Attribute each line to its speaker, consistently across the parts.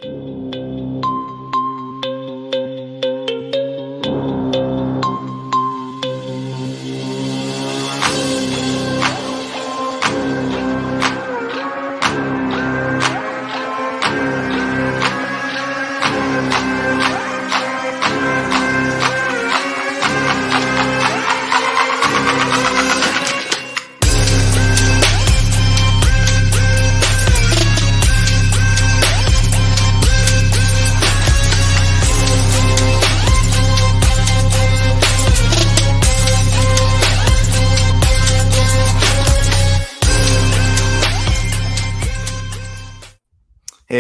Speaker 1: Hey,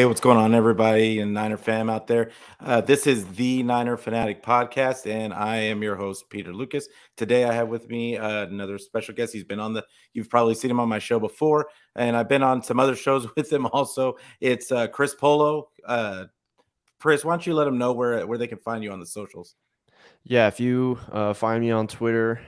Speaker 1: what's going on, everybody, and Niner fam out there? This is the Niner Fanatic Podcast, and I am your host, Peter Lucas. Today, I have with me another special guest. You've probably seen him on my show before, and I've been on some other shows with him also. It's Chris Polo. Chris, why don't you let them know where they can find you on the socials?
Speaker 2: Yeah, if you find me on Twitter,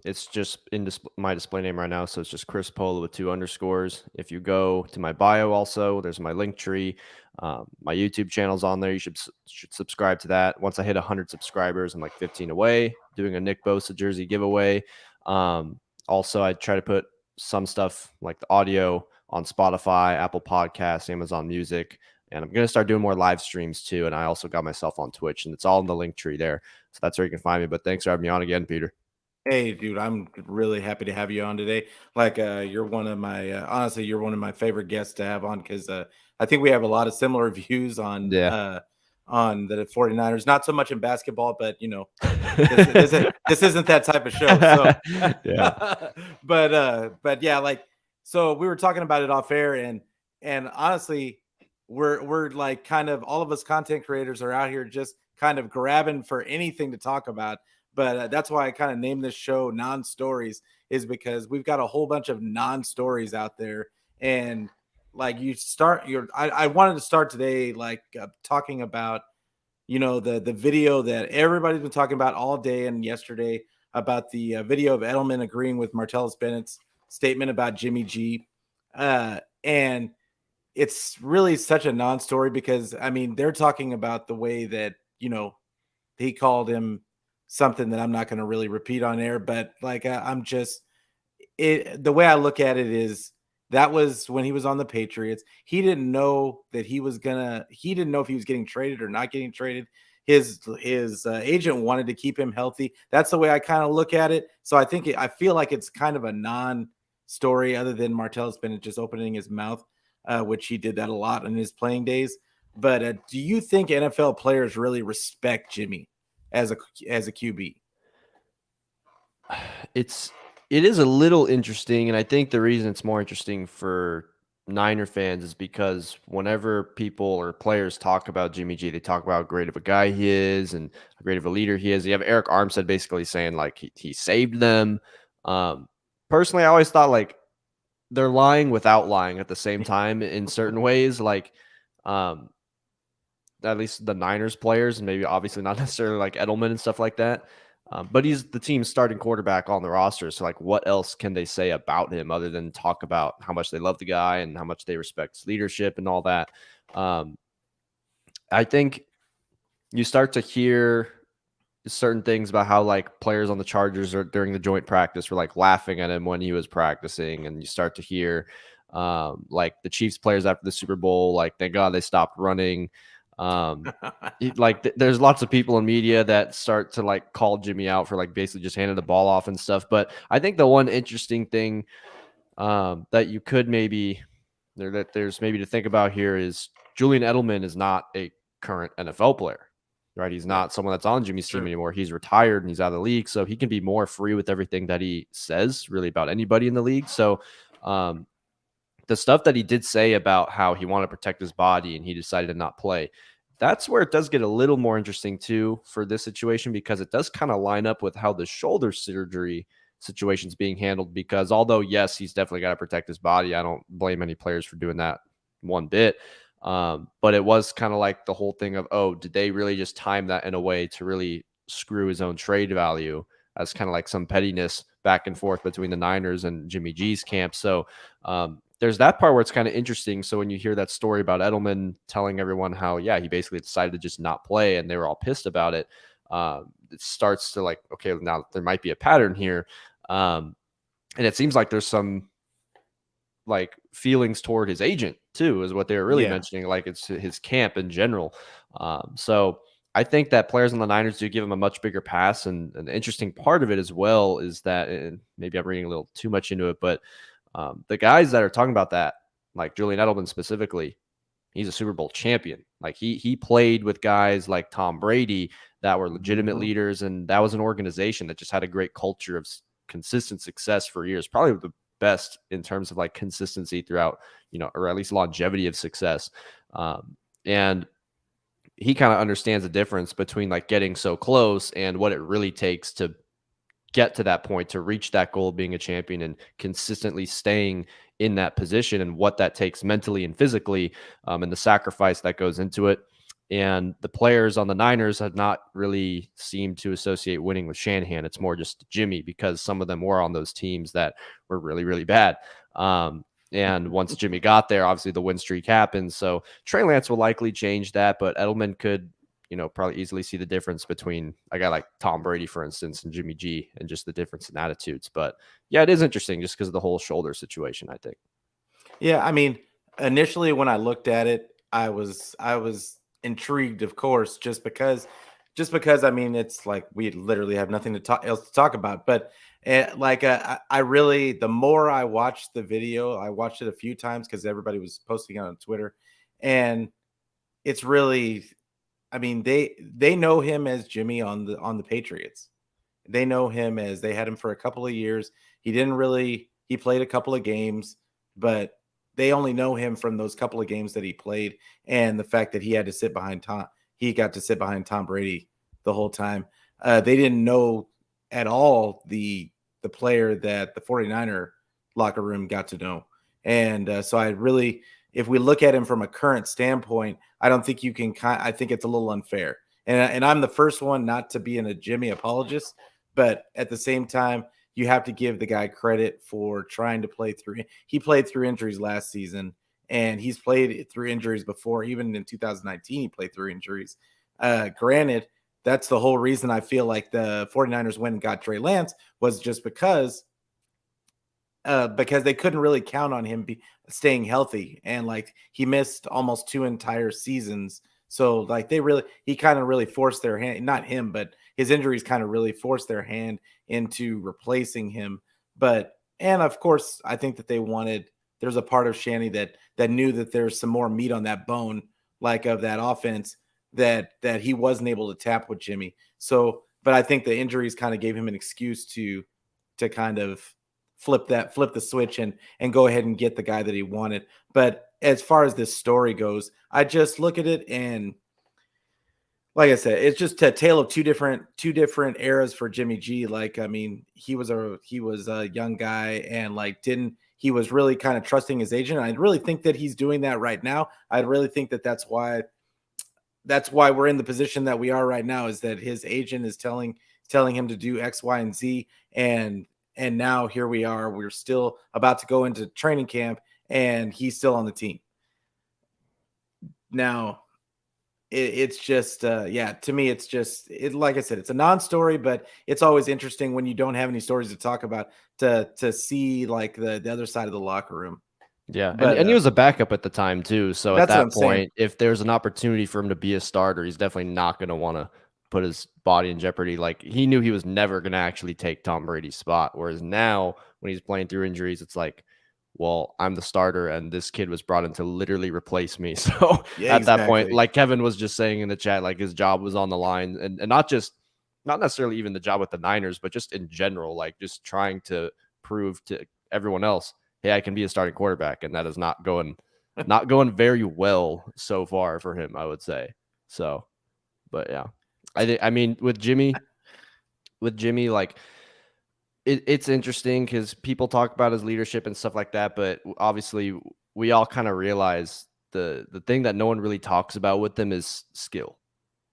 Speaker 2: it's just in my display name right now. So it's just Chris Polo with 2 underscores. If you go to my bio, also there's my link tree. My YouTube channel's on there. You should subscribe to that. Once I hit 100 subscribers, I'm like 15 away. Doing a Nick Bosa jersey giveaway. Also, I try to put some stuff like the audio on Spotify, Apple Podcasts, Amazon Music. And I'm going to start doing more live streams too. And I also got myself on Twitch, and it's all in the link tree there. So that's where you can find me. But thanks for having me on again, Peter.
Speaker 1: Hey, dude, I'm really happy to have you on today. You're one of my honestly, you're one of my favorite guests to have on because I think we have a lot of similar views
Speaker 2: Yeah.
Speaker 1: on the 49ers. Not so much in basketball, but this isn't that type of show. So,
Speaker 2: Yeah.
Speaker 1: but yeah, so we were talking about it off air, and honestly, we're like kind of all of us content creators are out here just kind of grabbing for anything to talk about. But that's why I kind of named this show Non-Stories, is because we've got a whole bunch of non-stories out there. And like I wanted to start today, talking about, the video that everybody's been talking about all day and yesterday about the video of Edelman agreeing with Martellus Bennett's statement about Jimmy G. And it's really such a non-story because, I mean, they're talking about the way that, he called him something that I'm not going to really repeat on air, but the way I look at it is that was when he was on the Patriots. He didn't know that he didn't know if he was getting traded or not getting traded. His agent wanted to keep him healthy. That's the way I kind of look at it. So I feel like it's kind of a non-story other than Martellus Bennett just opening his mouth, which he did that a lot in his playing days. But do you think NFL players really respect Jimmy as a QB?
Speaker 2: It is a little interesting, and I think the reason it's more interesting for Niner fans is because whenever people or players talk about Jimmy G, they talk about how great of a guy he is and how great of a leader he is. You have Eric Armstead basically saying like he saved them. Personally, I always thought like they're lying without lying at the same time in certain ways. At least the Niners players, and maybe obviously not necessarily like Edelman and stuff like that. But he's the team's starting quarterback on the roster. So, like, what else can they say about him other than talk about how much they love the guy and how much they respect his leadership and all that? I think you start to hear certain things about how, like, players on the Chargers or during the joint practice were, like, laughing at him when he was practicing. And you start to hear, like, the Chiefs players after the Super Bowl, like, thank God they stopped running. There's lots of people in media that start to like call Jimmy out for like basically just handing the ball off and stuff. But I think the one interesting thing that you could there's maybe to think about here is Julian Edelman is not a current NFL player, right? He's not someone that's on Jimmy's team anymore. He's retired and he's out of the league, so he can be more free with everything that he says really about anybody in the league. So the stuff that he did say about how he wanted to protect his body and he decided to not play, that's where it does get a little more interesting too for this situation, because it does kind of line up with how the shoulder surgery situation is being handled. Because although, yes, he's definitely got to protect his body, I don't blame any players for doing that one bit. But it was kind of like the whole thing of, oh, did they really just time that in a way to really screw his own trade value as kind of like some pettiness back and forth between the Niners and Jimmy G's camp. So there's that part where it's kind of interesting. So when you hear that story about Edelman telling everyone how, yeah, he basically decided to just not play and they were all pissed about it, it starts to like, okay, now there might be a pattern here. And it seems like there's some like feelings toward his agent too, is what they were really
Speaker 1: Yeah.
Speaker 2: mentioning. Like it's his camp in general. So I think that players on the Niners do give him a much bigger pass. And the interesting part of it as well is that, and maybe I'm reading a little too much into it, but the guys that are talking about that, like Julian Edelman specifically, he's a Super Bowl champion. Like he played with guys like Tom Brady that were legitimate leaders, and that was an organization that just had a great culture of consistent success for years. Probably the best in terms of like consistency throughout, or at least longevity of success. And he kind of understands the difference between like getting so close and what it really takes to get to that point, to reach that goal of being a champion and consistently staying in that position, and what that takes mentally and physically, and the sacrifice that goes into it. And the players on the Niners have not really seemed to associate winning with Shanahan. It's more just Jimmy, because some of them were on those teams that were really, really bad. And once Jimmy got there, obviously the win streak happened. So Trey Lance will likely change that, but Edelman could, probably easily see the difference between a guy like Tom Brady, for instance, and Jimmy G, and just the difference in attitudes. But yeah, it is interesting just because of the whole shoulder situation, I think.
Speaker 1: Yeah, I mean, initially when I looked at it, I was intrigued, of course, just because I mean, it's like we literally have nothing to talk else to talk about. But I really, the more I watched the video, I watched it a few times because everybody was posting it on Twitter, and it's really, I mean, they know him as Jimmy on the Patriots. They know him as, they had him for a couple of years. He played a couple of games, but they only know him from those couple of games that he played, and the fact that he got to sit behind Tom Brady the whole time. They didn't know at all the player that the 49er locker room got to know. And so if we look at him from a current standpoint, I don't think you can. I think it's a little unfair. And I'm the first one not to be a Jimmy apologist, but at the same time, you have to give the guy credit for trying to play through. He played through injuries last season, and he's played through injuries before. Even in 2019, he played through injuries. Granted, that's the whole reason I feel like the 49ers went and got Trey Lance, was just because they couldn't really count on him staying healthy, and like he missed almost 2 entire seasons. So like he kind of really forced their hand, not him, but his injuries kind of really forced their hand into replacing him. And of course, I think that there's a part of Shanny that knew that there's some more meat on that bone, like of that offense, that he wasn't able to tap with Jimmy. So, but I think the injuries kind of gave him an excuse to kind of flip the switch and go ahead and get the guy that he wanted. But as far as this story goes, I just look at it, and like I said, it's just a tale of two different eras for Jimmy G. Like, I mean, he was a young guy, and like he was really kind of trusting his agent. I really think that he's doing that right now. I really think that that's why we're in the position that we are right now, is that his agent is telling him to do X, Y, and Z. And now here we are. We're still about to go into training camp, and he's still on the team. Now, it's just, to me, it's just, like I said, it's a non-story, but it's always interesting when you don't have any stories to talk about, to see like the other side of the locker room.
Speaker 2: Yeah,
Speaker 1: But
Speaker 2: and he was a backup at the time too. So at
Speaker 1: that's what I'm
Speaker 2: that
Speaker 1: saying.
Speaker 2: point, if there's an opportunity for him to be a starter, he's definitely not going to want to put his body in jeopardy. Like he knew he was never going to actually take Tom Brady's spot. Whereas now, when he's playing through injuries, it's like, well, I'm the starter, and this kid was brought in to literally replace me. So
Speaker 1: Yeah,
Speaker 2: at that point,
Speaker 1: exactly.
Speaker 2: like Kevin was just saying in the chat, like his job was on the line, and not necessarily even the job with the Niners, but just in general, like just trying to prove to everyone else, hey, I can be a starting quarterback, and that is not going very well so far for him, I would say. So, but yeah, I mean, with Jimmy, like it's interesting because people talk about his leadership and stuff like that, but obviously we all kind of realize the thing that no one really talks about with him is skill.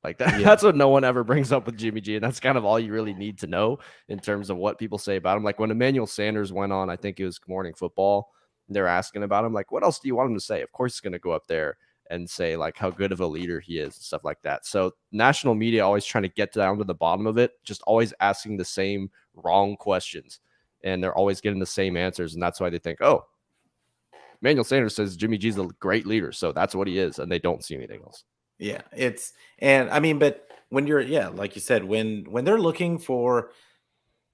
Speaker 2: Like that,
Speaker 1: Yeah.
Speaker 2: that's what no one ever brings up with Jimmy G, and that's kind of all you really need to know in terms of what people say about him. Like when Emmanuel Sanders went on, I think it was Good Morning Football, they're asking about him, like, what else do you want him to say? Of course he's going to go up there and say like how good of a leader he is and stuff like that. So national media always trying to get down to the bottom of it, just always asking the same wrong questions, and they're always getting the same answers, and that's why they think, oh, Emmanuel Sanders says Jimmy G's a great leader, so that's what he is, and they don't see anything else.
Speaker 1: Yeah, and I mean, but when you're, yeah, like you said, when they're looking for,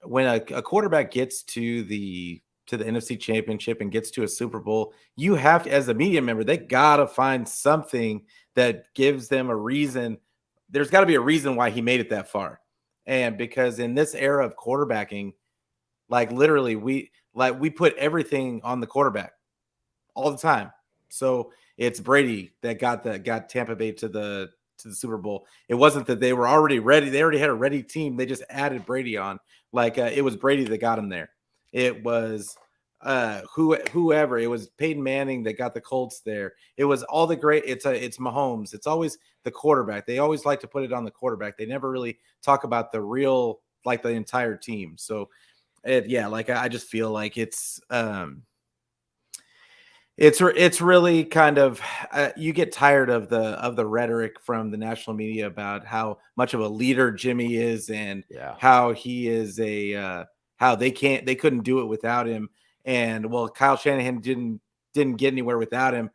Speaker 1: when a quarterback gets to the NFC Championship and gets to a Super Bowl, you have to, as a media member, they gotta find something that gives them a reason. There's got to be a reason why he made it that far, and because in this era of quarterbacking, like literally, we put everything on the quarterback all the time. So it's Brady that got Tampa Bay to the Super Bowl. It wasn't that they were already ready. They already had a ready team. They just added Brady on. Like it was Brady that got him there. It was whoever. It was Peyton Manning that got the Colts there. It was all the great. It's Mahomes. It's always the quarterback. They always like to put it on the quarterback. They never really talk about the real, like the entire team. So yeah, like I just feel like it's really kind of you get tired of the rhetoric from the national media about how much of a leader Jimmy is, and how he is how they couldn't do it without him, and well, Kyle Shanahan didn't get anywhere without him.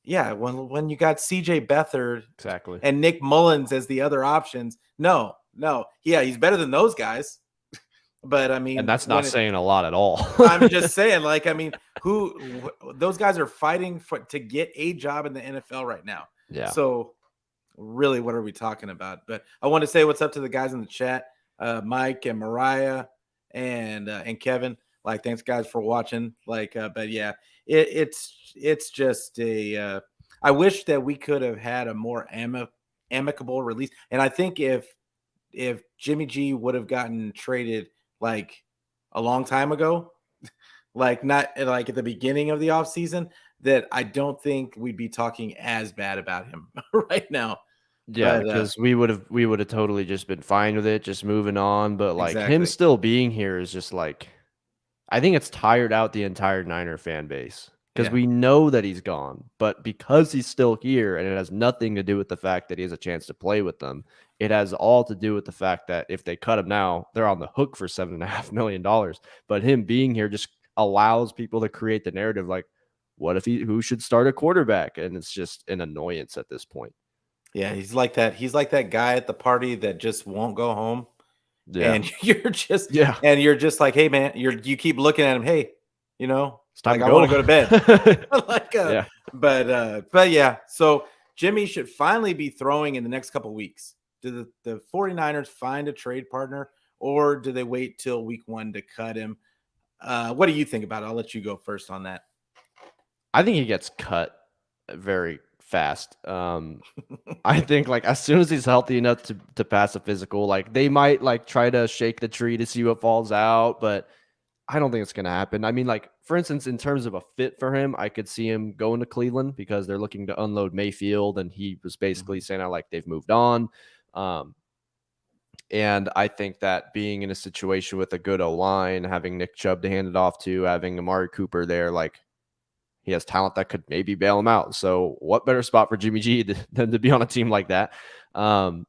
Speaker 1: Yeah, when you got CJ Beathard
Speaker 2: exactly
Speaker 1: and Nick Mullins as the other options, no, yeah, he's better than those guys. But I mean,
Speaker 2: and that's not saying a lot at all.
Speaker 1: I'm just saying, like, I mean, those guys are fighting to get a job in the NFL right now.
Speaker 2: Yeah.
Speaker 1: So really, what are we talking about? But I want to say what's up to the guys in the chat, Mike and Mariah and Kevin. Like, thanks guys for watching. Like, but yeah, it's just a. I wish that we could have had a more amicable release, and I think if Jimmy G would have gotten traded like a long time ago, like not like at the beginning of the offseason, that I don't think we'd be talking as bad about him right now.
Speaker 2: Yeah, because we would have totally just been fine with it, just moving on. But like him
Speaker 1: exactly.
Speaker 2: still being here is just like, I think it's tired out the entire Niner fan base, because we know that he's gone, but because he's still here, and it has nothing to do with the fact that he has a chance to play with them. It has all to do with the fact that if they cut him now, they're on the hook for $7.5 million. But him being here just allows people to create the narrative like, what if who should start a quarterback? And it's just an annoyance at this point.
Speaker 1: Yeah, he's like that. He's like that guy at the party that just won't go home.
Speaker 2: Yeah.
Speaker 1: And you're just like, hey man, you keep looking at him. Hey, you know,
Speaker 2: it's time
Speaker 1: like
Speaker 2: to
Speaker 1: I want to go to bed. Like,
Speaker 2: yeah.
Speaker 1: But yeah. So Jimmy should finally be throwing in the next couple of weeks. Do the 49ers find a trade partner, or do they wait till week 1 to cut him? What do you think about it? I'll let you go first on that.
Speaker 2: I think he gets cut very fast. I think like as soon as he's healthy enough to pass a physical, like they might like try to shake the tree to see what falls out, but I don't think it's gonna happen. I mean, like for instance, in terms of a fit for him, I could see him going to Cleveland because they're looking to unload Mayfield, and he was basically saying like they've moved on. And I think that being in a situation with a good O-line, having Nick Chubb to hand it off to, having Amari Cooper there, like he has talent that could maybe bail him out. So what better spot for Jimmy G than to be on a team like that? And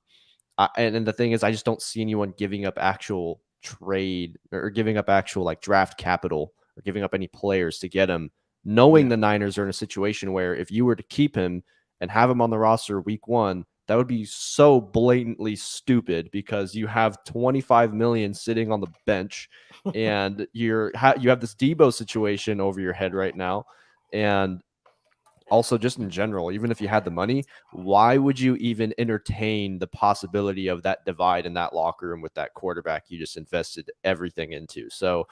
Speaker 2: the thing is, I just don't see anyone giving up actual trade or giving up actual like draft capital or giving up any players to get him, knowing the Niners are in a situation where if you were to keep him and have him on the roster week 1, that would be so blatantly stupid because you have $25 million sitting on the bench and you have this Debo situation over your head right now. And also just in general, even if you had the money, why would you even entertain the possibility of that divide in that locker room with that quarterback you just invested everything into? So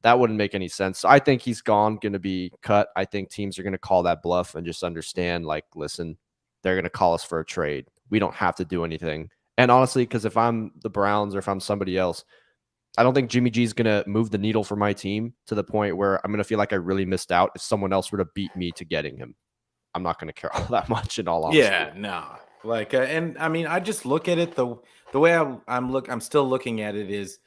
Speaker 2: that wouldn't make any sense. I think he's going to be cut. I think teams are going to call that bluff and just understand, like, listen, they're going to call us for a trade. We don't have to do anything. And honestly, because if I'm the Browns or if I'm somebody else, I don't think Jimmy G is going to move the needle for my team to the point where I'm going to feel like I really missed out if someone else were to beat me to getting him. I'm not going to care all that much in all honesty.
Speaker 1: Yeah, no. Like, and I mean, I just look at it the way I'm still looking at it is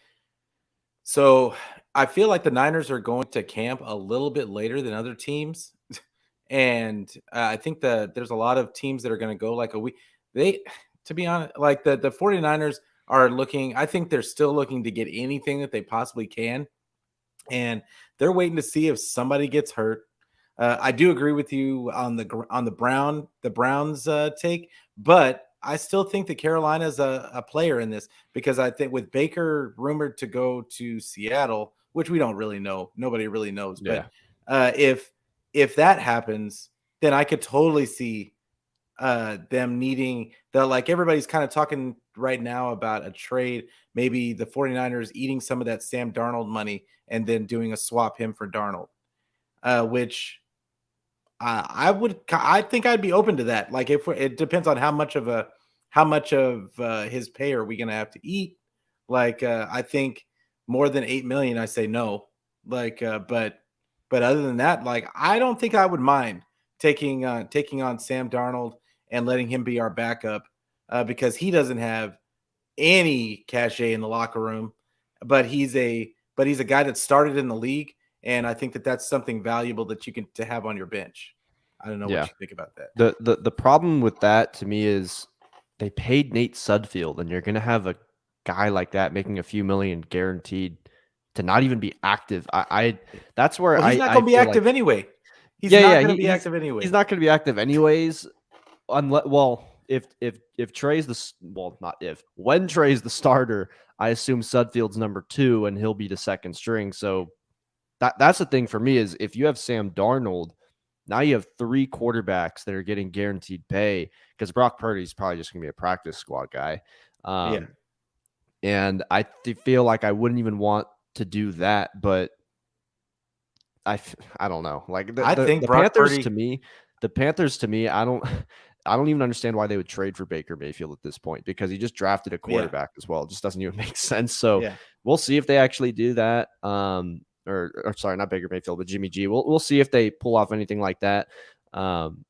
Speaker 1: so I feel like the Niners are going to camp a little bit later than other teams. And I think that there's a lot of teams that are going to go like a week. They, to be honest, like the 49ers are looking, I think they're still looking to get anything that they possibly can. And they're waiting to see if somebody gets hurt. I do agree with you on the Browns take, but I still think that Carolina's a player in this because I think with Baker rumored to go to Seattle, which we don't really know, nobody really knows, but
Speaker 2: Yeah.
Speaker 1: If that happens, then I could totally see them needing the like everybody's kind of talking right now about a trade, maybe the 49ers eating some of that Sam Darnold money and then doing a swap him for Darnold, which I think I'd be open to that. Like if it depends on how much of his pay are we going to have to eat. Like I think more than 8 million, I say no. Like, but other than that, like I don't think I would mind taking on Sam Darnold and letting him be our backup because he doesn't have any cachet in the locker room, but he's a guy that started in the league, and I think that that's something valuable that you can to have on your bench. I don't know what
Speaker 2: Yeah.
Speaker 1: you think about that.
Speaker 2: The problem with that to me is they paid Nate Sudfeld, and you're gonna have a guy like that making a few million guaranteed to not even be active. I that's where
Speaker 1: Well, he's not
Speaker 2: I
Speaker 1: going to be
Speaker 2: feel like
Speaker 1: active anyway. He's
Speaker 2: yeah,
Speaker 1: not
Speaker 2: yeah,
Speaker 1: going to be
Speaker 2: he's
Speaker 1: active
Speaker 2: he's
Speaker 1: anyway.
Speaker 2: not gonna be active anyways. Unless well, if Trey's well, not if when Trey's the starter, I assume Sudfeld's number 2 and he'll be the second string. So that's the thing for me is if you have Sam Darnold, now you have 3 quarterbacks that are getting guaranteed pay because Brock Purdy's probably just gonna be a practice squad guy.
Speaker 1: Yeah,
Speaker 2: Um, and feel like I wouldn't even want to do that, but I don't know. Like
Speaker 1: I think
Speaker 2: the
Speaker 1: Brock
Speaker 2: Panthers to
Speaker 1: Purdy.
Speaker 2: me, the Panthers to me, I don't I don't even understand why they would trade for Baker Mayfield at this point because he just drafted a
Speaker 1: Yeah,
Speaker 2: quarterback as well. It just doesn't even make sense. So
Speaker 1: yeah,
Speaker 2: we'll see if they actually do that. Or sorry, not Baker Mayfield, but Jimmy G. We'll see if they pull off anything like that. Um,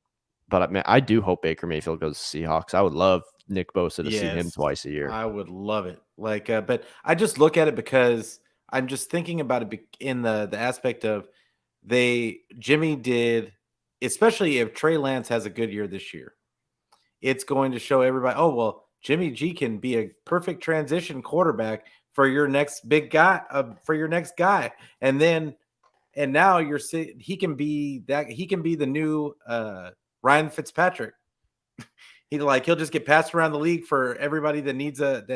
Speaker 2: but man, I do hope Baker Mayfield goes to Seahawks. I would love Nick Bosa to see him
Speaker 1: yes,
Speaker 2: twice a year.
Speaker 1: I would love it. Like, but I just look at it because I'm just thinking about it in the aspect of Jimmy did, especially if Trey Lance has a good year this year. It's going to show everybody, oh, well, Jimmy G can be a perfect transition quarterback for your next big guy, for your next guy. And now he can be the new Ryan Fitzpatrick. He'll just get passed around the league for everybody that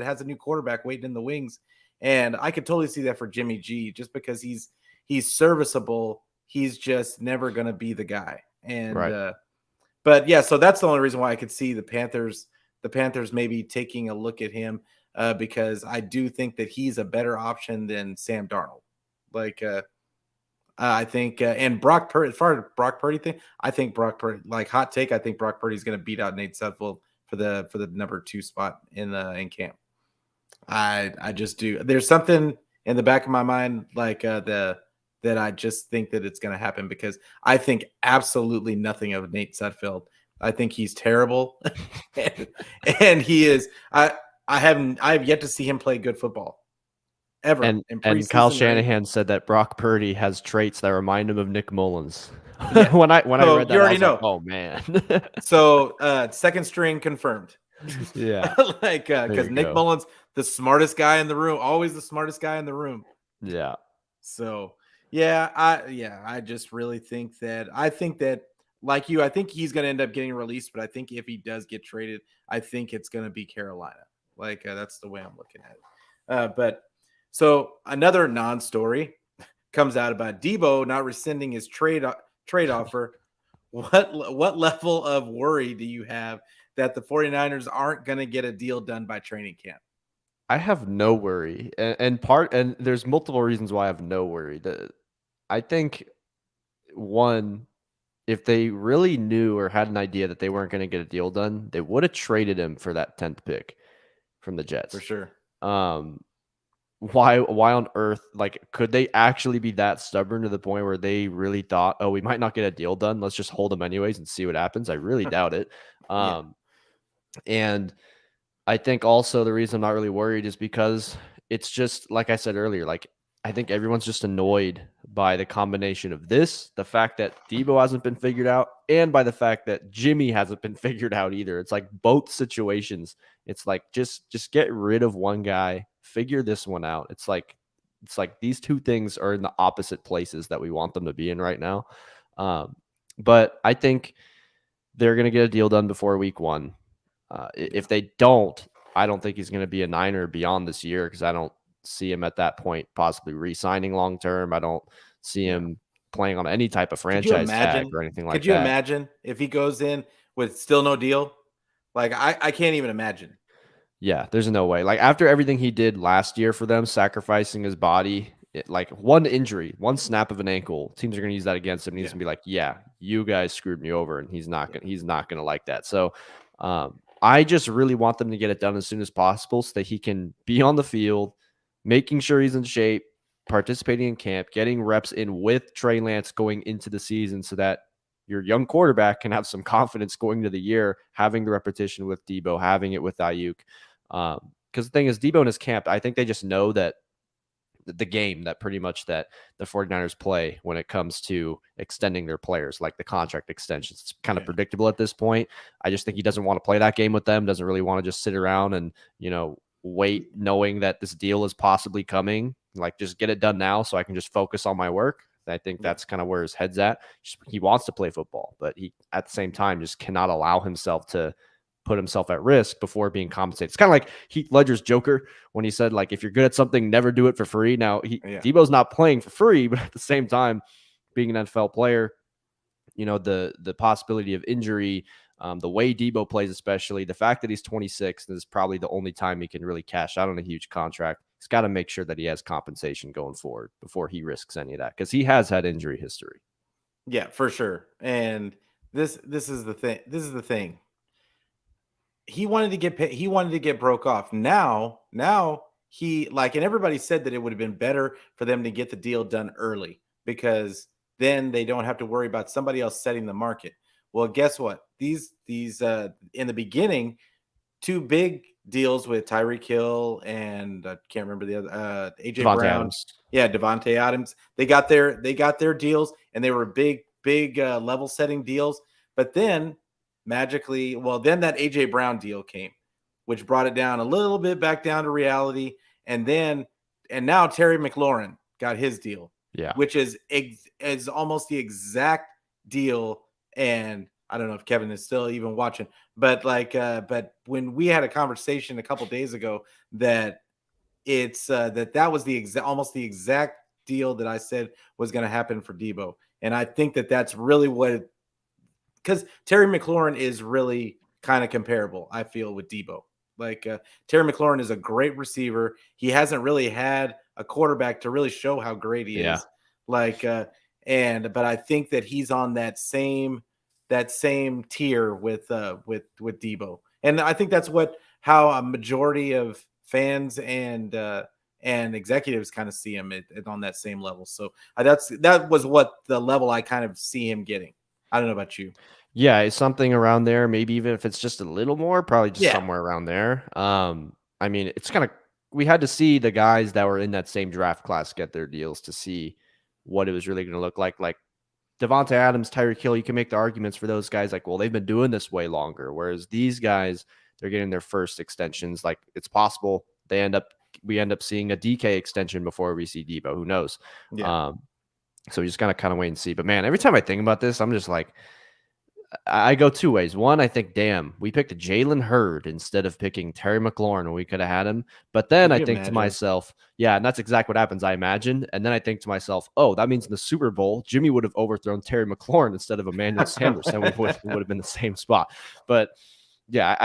Speaker 1: has a new quarterback waiting in the wings. And I could totally see that for Jimmy G just because he's serviceable. He's just never going to be the guy. And
Speaker 2: Right.
Speaker 1: but yeah, so that's the only reason why I could see the Panthers maybe taking a look at him because I do think that he's a better option than Sam Darnold. Like I think and Brock Purdy, as far as Brock Purdy thing, I think Brock Purdy, like hot take, I think Brock Purdy's going to beat out Nate Sudfeld for the number 2 spot in camp. I just do. There's something in the back of my mind like that I just think that it's going to happen because I think absolutely nothing of Nate Sudfeld. I think he's terrible, and he is. I have yet to see him play good football ever in
Speaker 2: And Kyle
Speaker 1: preseason or
Speaker 2: Shanahan
Speaker 1: anything.
Speaker 2: said that Brock Purdy has traits that remind him of Nick Mullins.
Speaker 1: Yeah.
Speaker 2: When I
Speaker 1: So
Speaker 2: read
Speaker 1: you
Speaker 2: that, I
Speaker 1: already
Speaker 2: was like,
Speaker 1: know.
Speaker 2: oh man.
Speaker 1: So second string confirmed.
Speaker 2: Yeah,
Speaker 1: Like
Speaker 2: there
Speaker 1: because
Speaker 2: you
Speaker 1: Nick
Speaker 2: go.
Speaker 1: Mullins, the smartest guy in the room, always the smartest guy in the room.
Speaker 2: Yeah.
Speaker 1: So I just really think that like you, I think he's going to end up getting released, but I think if he does get traded, I think it's going to be Carolina. Like that's the way I'm looking at it. But so another non-story comes out about Debo not rescinding his trade offer. What level of worry do you have that the 49ers aren't going to get a deal done by training camp?
Speaker 2: I have no worry. And there's multiple reasons why I have no worry. I think one, if they really knew or had an idea that they weren't going to get a deal done, they would have traded him for that 10th pick from the
Speaker 1: For
Speaker 2: Jets.
Speaker 1: sure.
Speaker 2: Why on earth, like, could they actually be that stubborn to the point where they really thought, oh, we might not get a deal done, let's just hold them anyways and see what happens? I really doubt it.
Speaker 1: Yeah.
Speaker 2: um And I think also the reason I'm not really worried is because it's just like I said earlier, like I think everyone's just annoyed by the combination of this, the fact that Debo hasn't been figured out, and by the fact that Jimmy hasn't been figured out either. It's like both situations. It's like just get rid of one guy, figure this one out. It's like these two things are in the opposite places that we want them to be in right now. But I think they're going to get a deal done before week 1. If they don't, I don't think he's going to be a Niner beyond this year because I don't see him at that point possibly re-signing long term. I don't see him playing on any type of
Speaker 1: Could you
Speaker 2: franchise tag
Speaker 1: imagine?
Speaker 2: or anything like
Speaker 1: Could you
Speaker 2: that.
Speaker 1: imagine if he goes in with still no deal? Like I can't even imagine.
Speaker 2: Yeah, there's no way. Like after everything he did last year for them, sacrificing his body, like one injury, one snap of an ankle, teams are going to use that against him. And he's going to be like, "Yeah, you guys screwed me over," and he's not going to like that. So, I just really want them to get it done as soon as possible so that he can be on the field, making sure he's in shape, participating in camp, getting reps in with Trey Lance going into the season, so that your young quarterback can have some confidence going into the year, having the repetition with Debo, having it with Ayuk. Because the thing is, Debo in his camp, I think they just know that the game that pretty much that the 49ers play when it comes to extending their players, like the contract extensions. It's kind of predictable at this point. I just think he doesn't want to play that game with them, doesn't really want to just sit around and, wait knowing that this deal is possibly coming. Like, just get it done now so I can just focus on my work. I think that's kind of where his head's at. He wants to play football, but he at the same time just cannot allow himself to put himself at risk before being compensated. It's kind of like Heath Ledger's Joker when he said, like, if you're good at something, never do it for free. Now, Debo's not playing for free, but at the same time, being an NFL player, the possibility of injury, the way Debo plays, especially the fact that he's 26, and this is probably the only time he can really cash out on a huge contract. He's got to make sure that he has compensation going forward before he risks any of that, because he has had injury history.
Speaker 1: Yeah, for sure. And this is the thing. This is the thing. He wanted to get paid, he wanted to get broke off. Now he like, and everybody said that it would have been better for them to get the deal done early because then they don't have to worry about somebody else setting the market. Well, guess what? These in the beginning, two big deals with Tyreek Hill and I can't remember the other AJ
Speaker 2: Devontae
Speaker 1: Brown.
Speaker 2: Adams.
Speaker 1: Yeah, Devontae Adams. They got their deals and they were big level setting deals. But then magically, well, then that AJ Brown deal came, which brought it down a little bit back down to reality. And now Terry McLaurin got his deal, which is almost the exact deal. And I don't know if Kevin is still even watching, but but when we had a conversation a couple days ago that it's that was almost the exact deal that I said was going to happen for Debo. And I think that that's really what, because Terry McLaurin is really kind of comparable, I feel, with Debo. Like Terry McLaurin is a great receiver. He hasn't really had a quarterback to really show how great he is. Like, but I think that he's on that same tier with Debo, and I think that's how a majority of fans and executives kind of see him on that same level. So that was what the level I kind of see him getting. I don't know about you.
Speaker 2: Yeah, it's something around there. Maybe even if it's just a little more, probably just somewhere around there. I mean, it's kind of, we had to see the guys that were in that same draft class get their deals to see what it was really going to look like. Like Devontae Adams, Tyreek Hill, you can make the arguments for those guys. Like, well, they've been doing this way longer. Whereas these guys, they're getting their first extensions. Like, it's possible we end up seeing a DK extension before we see Debo. Who knows?
Speaker 1: Yeah.
Speaker 2: So we just gotta kind of wait and see. But man, every time I think about this, I'm just like, I go two ways. One, I think, damn, we picked Jalen Hurd instead of picking Terry McLaurin when we could have had him. But then I think to myself, yeah, and that's exactly what happens, I imagine. And then I think to myself, oh, that means in the Super Bowl, Jimmy would have overthrown Terry McLaurin instead of Emmanuel Sanders, and we would have been the same spot. But yeah,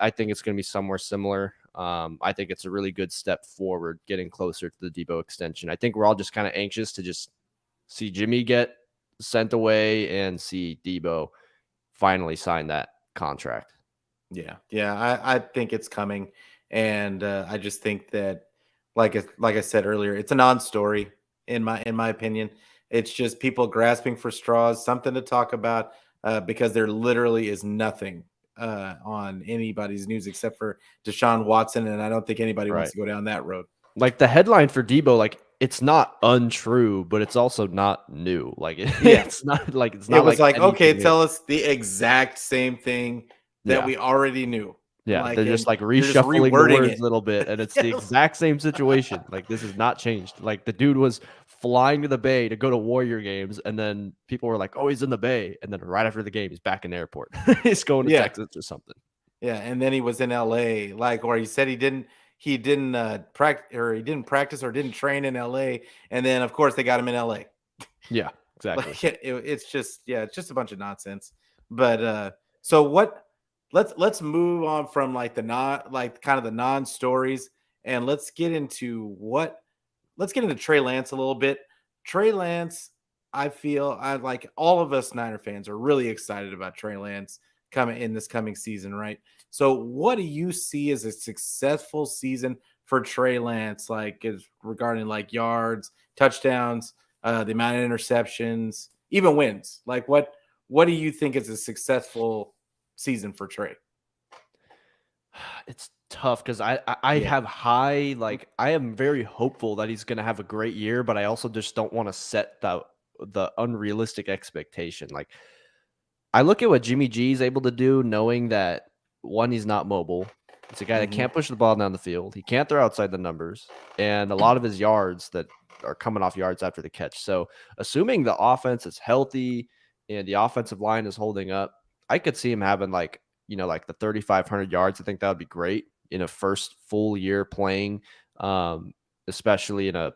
Speaker 2: I think it's going to be somewhere similar. I think it's a really good step forward, getting closer to the Debo extension. I think we're all just kind of anxious to just see Jimmy get sent away and see Debo finally sign that contract.
Speaker 1: Yeah. I think it's coming, and I just think that, like I said earlier, it's a non-story in my opinion. It's just people grasping for straws, something to talk about, because there literally is nothing on anybody's news except for Deshaun Watson, and I don't think anybody wants
Speaker 2: Right.
Speaker 1: to go down that road.
Speaker 2: Like the headline for Debo, like it's not untrue, but it's also not new. Like
Speaker 1: Yeah.
Speaker 2: it's not like
Speaker 1: It was like, okay,
Speaker 2: anything new.
Speaker 1: tell us the exact same thing that
Speaker 2: Yeah.
Speaker 1: we already knew.
Speaker 2: Yeah,
Speaker 1: Like,
Speaker 2: they're just
Speaker 1: and
Speaker 2: like
Speaker 1: they're just
Speaker 2: reshuffling the
Speaker 1: rewording
Speaker 2: words
Speaker 1: it.
Speaker 2: a little bit, and it's the
Speaker 1: Yes.
Speaker 2: exact same situation. Like this has not changed. Like the dude was flying to the Bay to go to Warrior games, and then people were like, "Oh, he's in the Bay," and then right after the game, he's back in the airport. He's going to
Speaker 1: Yeah.
Speaker 2: Texas or something.
Speaker 1: Yeah, and then he was in LA, like, or he said he didn't practice, or he didn't practice or didn't train in LA, and then of course they got him in LA.
Speaker 2: Yeah, exactly.
Speaker 1: Like it's just a bunch of nonsense. But so what? Let's move on from like the non stories, and let's get into Trey Lance a little bit. Trey Lance, I feel I like all of us Niner fans are really excited about Trey Lance coming in this coming season, right? So what do you see as a successful season for Trey Lance, like is regarding like yards, touchdowns, the amount of interceptions, even wins? Like what do you think is a successful season for Trey?
Speaker 2: It's tough because I
Speaker 1: Yeah.
Speaker 2: have high, like I am very hopeful that he's gonna have a great year, but I also just don't want to set the unrealistic expectation. Like I look at what Jimmy G is able to do, knowing that one, he's not mobile. It's a guy that
Speaker 1: Mhm.
Speaker 2: can't push the ball down the field. He can't throw outside the numbers, and a lot of his yards that are coming off yards after the catch. So, assuming the offense is healthy and the offensive line is holding up, I could see him having like like the 3,500 yards. I think that would be great in a first full year playing, especially in a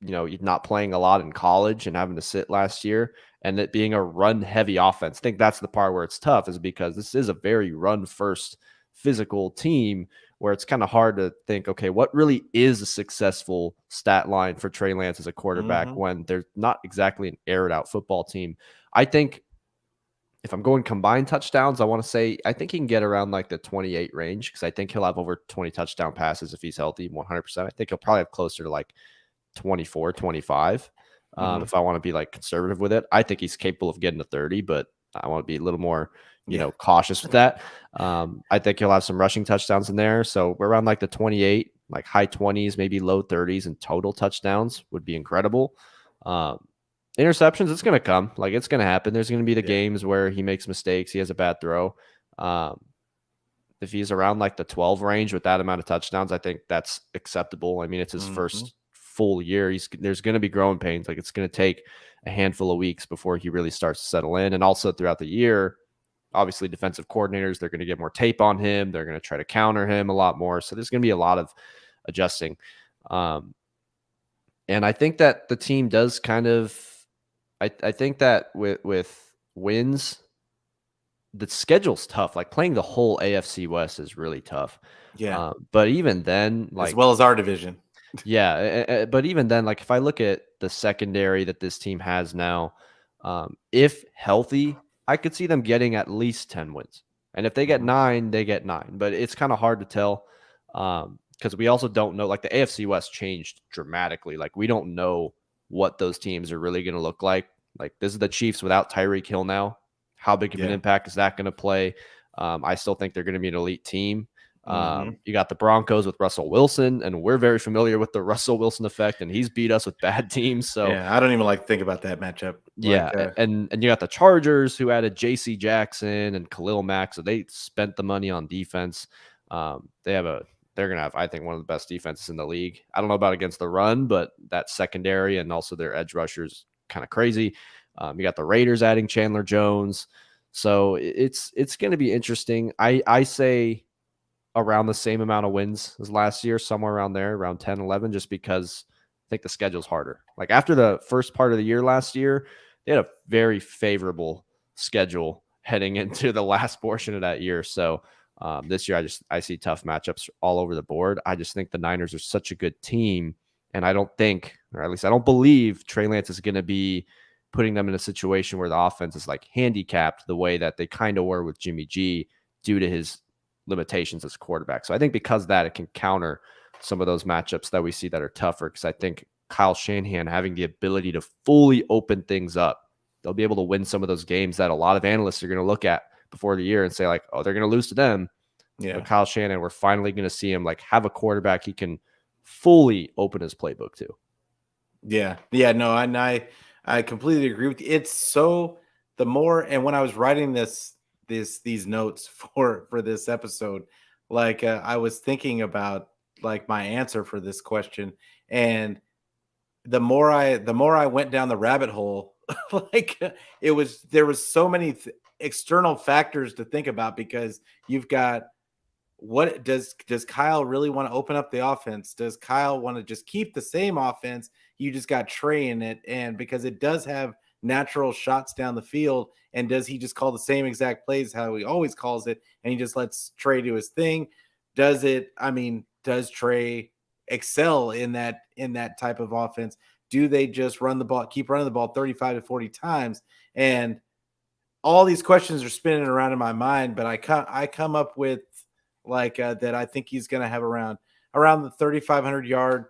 Speaker 2: not playing a lot in college and having to sit last year, and it being a run heavy offense. I think that's the part where it's tough, is because this is a very run first physical team where it's kind of hard to think, okay, what really is a successful stat line for Trey Lance as a quarterback
Speaker 1: Mhm.
Speaker 2: when they're not exactly an aired out football team. I think if I'm going combined touchdowns, I think he can get around like the 28 range, because I think he'll have over 20 touchdown passes if he's healthy 100%. I think he'll probably have closer to like 24, 25.
Speaker 1: Mhm.
Speaker 2: If I want to be like conservative with it, I think he's capable of getting to 30, but I want to be a little more,
Speaker 1: Yeah.
Speaker 2: cautious with that. I think he'll have some rushing touchdowns in there. So we're around like the 28, like high 20s, maybe low 30s, and total touchdowns would be incredible. Interceptions, it's going to come. Like it's going to happen. There's going to be the
Speaker 1: Yeah.
Speaker 2: games where he makes mistakes. He has a bad throw. If he's around like the 12 range with that amount of touchdowns, I think that's acceptable. I mean, it's his
Speaker 1: Mhm.
Speaker 2: first full year. There's going to be growing pains. Like it's going to take a handful of weeks before he really starts to settle in. And also throughout the year, obviously defensive coordinators, they're going to get more tape on him. They're going to try to counter him a lot more. So there's going to be a lot of adjusting. And I think that the team does kind of, I think that with wins, the schedule's tough. Like playing the whole AFC West is really tough.
Speaker 1: Yeah.
Speaker 2: But even then,
Speaker 1: As
Speaker 2: like,
Speaker 1: well as our division.
Speaker 2: yeah, but even then, like if I look at the secondary that this team has now, if healthy, I could see them getting at least 10 wins. And if they get
Speaker 1: Mhm.
Speaker 2: 9, they get 9. But it's kind of hard to tell, because we also don't know. Like the AFC West changed dramatically. Like we don't know what those teams are really going to look like. Like this is the Chiefs without Tyreek Hill now. How big of an
Speaker 1: Yeah.
Speaker 2: impact is that going to play? I still think they're going to be an elite team.
Speaker 1: Mhm.
Speaker 2: You got the Broncos with Russell Wilson, and we're very familiar with the Russell Wilson effect, and he's beat us with bad teams. So
Speaker 1: Yeah, I don't even like to think about that matchup.
Speaker 2: yeah,
Speaker 1: Like,
Speaker 2: and you got the Chargers, who added J.C. Jackson and Khalil Mack, so they spent the money on defense. They're gonna have, I think, one of the best defenses in the league. I don't know about against the run, but that secondary and also their edge rushers kind of crazy. You got the Raiders adding Chandler Jones, so it's going to be interesting. I say around the same amount of wins as last year, somewhere around there, around 10, 11, just because I think the schedule's harder. Like after the first part of the year last year, they had a very favorable schedule heading into the last portion of that year. So this year, I see tough matchups all over the board. I just think the Niners are such a good team, and I don't think, or at least I don't believe, Trey Lance is going to be putting them in a situation where the offense is like handicapped the way that they kind of were with Jimmy G due to his limitations as a quarterback. So I think because of that, it can counter some of those matchups that we see that are tougher, because I think Kyle Shanahan having the ability to fully open things up, they'll be able to win some of those games that a lot of analysts are going to look at before the year and say like, oh, they're going to lose to them.
Speaker 1: Yeah.
Speaker 2: But Kyle Shanahan, we're finally going to see him like have a quarterback he can fully open his playbook to.
Speaker 1: Yeah. Yeah. No, and I completely agree with you. It's so the more, and when I was writing these notes for this episode, like I was thinking about like my answer for this question, and the more I went down the rabbit hole, like there was so many external factors to think about, because you've got, what does Kyle really want to open up the offense? Does Kyle want to just keep the same offense? You just got Trey in it, and because it does have natural shots down the field, and does he just call the same exact plays how he always calls it, and he just lets Trey do his thing? Does Trey excel in that type of offense? Do they just keep running the ball 35 to 40 times? And all these questions are spinning around in my mind, but I come up with like that I think he's going to have around the 3,500 yard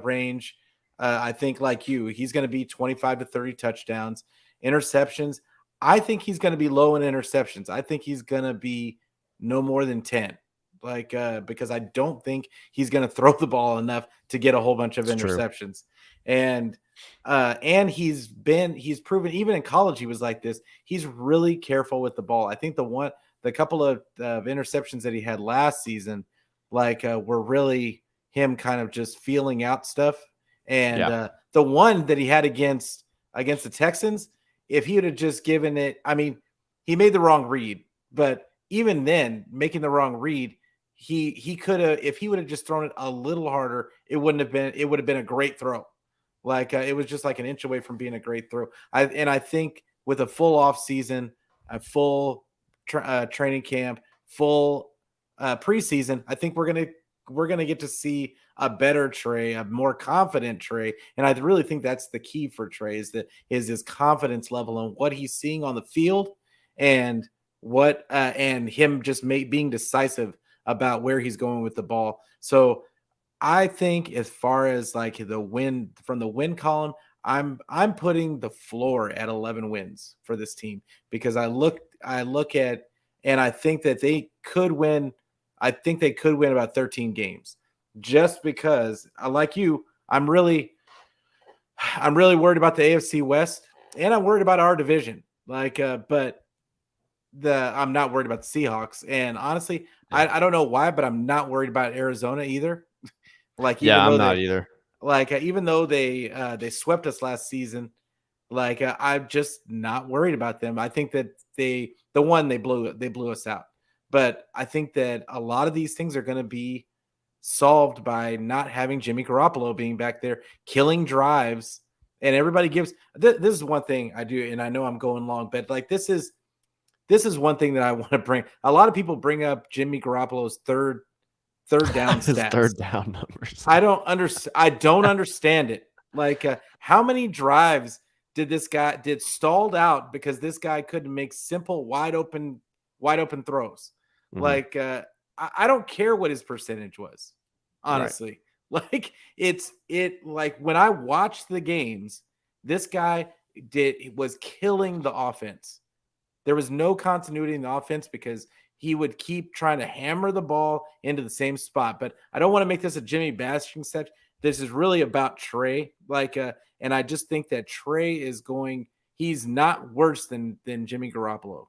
Speaker 1: range. I think, like you, he's going to be 25 to 30 touchdowns. Interceptions, I think he's going to be low in interceptions. I think he's going to be no more than 10. Because I don't think he's going to throw the ball enough to get a whole bunch of interceptions. True. And he's proven, even in college, he was like this. He's really careful with the ball. I think the couple of interceptions that he had last season, were really him kind of just feeling out stuff. And the one that he had against the Texans, if he would have just given it, he made the wrong read, but even then, making the wrong read, he could have, if he would have just thrown it a little harder, it would have been a great throw. It was just like an inch away from being a great throw. I think with a full off season, a full training camp, full preseason, I think we're gonna get to see a better Trey, a more confident Trey, and I really think that's the key for Trey, is his confidence level and what he's seeing on the field, and him just being decisive about where he's going with the ball. So I think, as far as like the win from the win column, I'm putting the floor at 11 wins for this team, because I look at, and I think that they could win. I think they could win about 13 games, just because, like you, I'm really worried about the AFC West, and I'm worried about our division. But I'm not worried about the Seahawks, and honestly, I don't know why, but I'm not worried about Arizona either.
Speaker 2: I'm not either.
Speaker 1: Even though they swept us last season, I'm just not worried about them. I think that they blew us out, but I think that a lot of these things are going to be solved by not having Jimmy Garoppolo being back there killing drives. And everybody gives this is one thing I do, and I know I'm going long, but this is one thing that I want to bring. A lot of people bring up Jimmy Garoppolo's third down stats.
Speaker 2: Third down numbers.
Speaker 1: I don't understand it. How many drives did stalled out because this guy couldn't make simple wide open throws? Mm-hmm. I don't care what his percentage was, honestly. Right. When I watched the games, this guy was killing the offense. There was no continuity in the offense because he would keep trying to hammer the ball into the same spot. But I don't want to make this a Jimmy bashing set. This is really about Trey. And I just think that Trey he's not worse than Jimmy Garoppolo.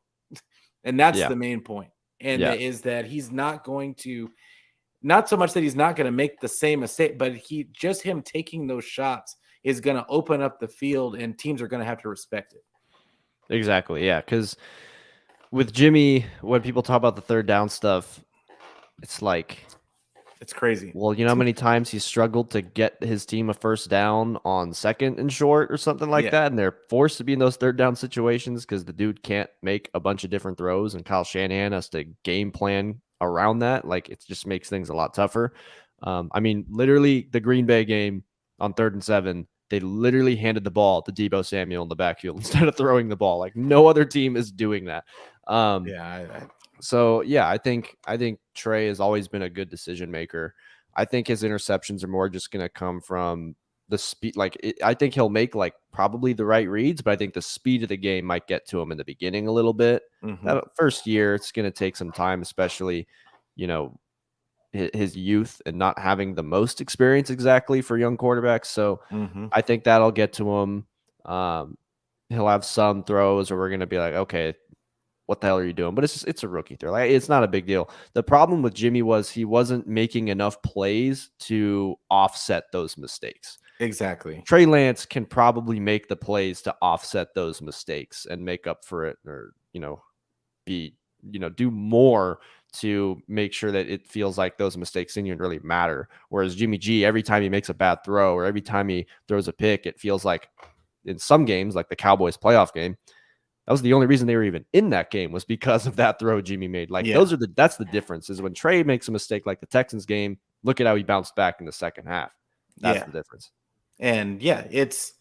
Speaker 1: And that's the main point. And is that he's not going to, not so much that he's not going to make the same mistake, but him taking those shots is going to open up the field, and teams are going to have to respect it.
Speaker 2: Exactly. Yeah. Because with Jimmy, when people talk about the third down stuff, it's
Speaker 1: crazy.
Speaker 2: Well, you know how many times he's struggled to get his team a first down on second and short or something like that, and they're forced to be in those third down situations because the dude can't make a bunch of different throws, and Kyle Shanahan has to game plan around that. It just makes things a lot tougher. Literally the Green Bay game on 3rd and 7, they literally handed the ball to Deebo Samuel in the backfield instead of throwing the ball. No other team is doing that. So I think Trey has always been a good decision maker. I think his interceptions are more just going to come from the speed, I think he'll make like probably the right reads, but I think the speed of the game might get to him in the beginning a little bit.
Speaker 1: Mm-hmm.
Speaker 2: That first year, it's going to take some time, especially, you know, his youth and not having the most experience exactly for young quarterbacks. So
Speaker 1: Mm-hmm.
Speaker 2: I think that'll get to him. He'll have some throws where we're going to be like, okay, what the hell are you doing? But it's a rookie throw. Like, it's not a big deal. The problem with Jimmy was he wasn't making enough plays to offset those mistakes.
Speaker 1: Exactly.
Speaker 2: Trey Lance can probably make the plays to offset those mistakes and make up for it, or, do more to make sure that it feels like those mistakes didn't even really matter. Whereas Jimmy G, every time he makes a bad throw or every time he throws a pick, it feels like in some games, like the Cowboys playoff game, that was the only reason they were even in that game, was because of that throw Jimmy made. Like,
Speaker 1: Yeah.
Speaker 2: that's the difference, is when Trey makes a mistake like the Texans game, look at how he bounced back in the second half. That's the difference.
Speaker 1: And yeah, it's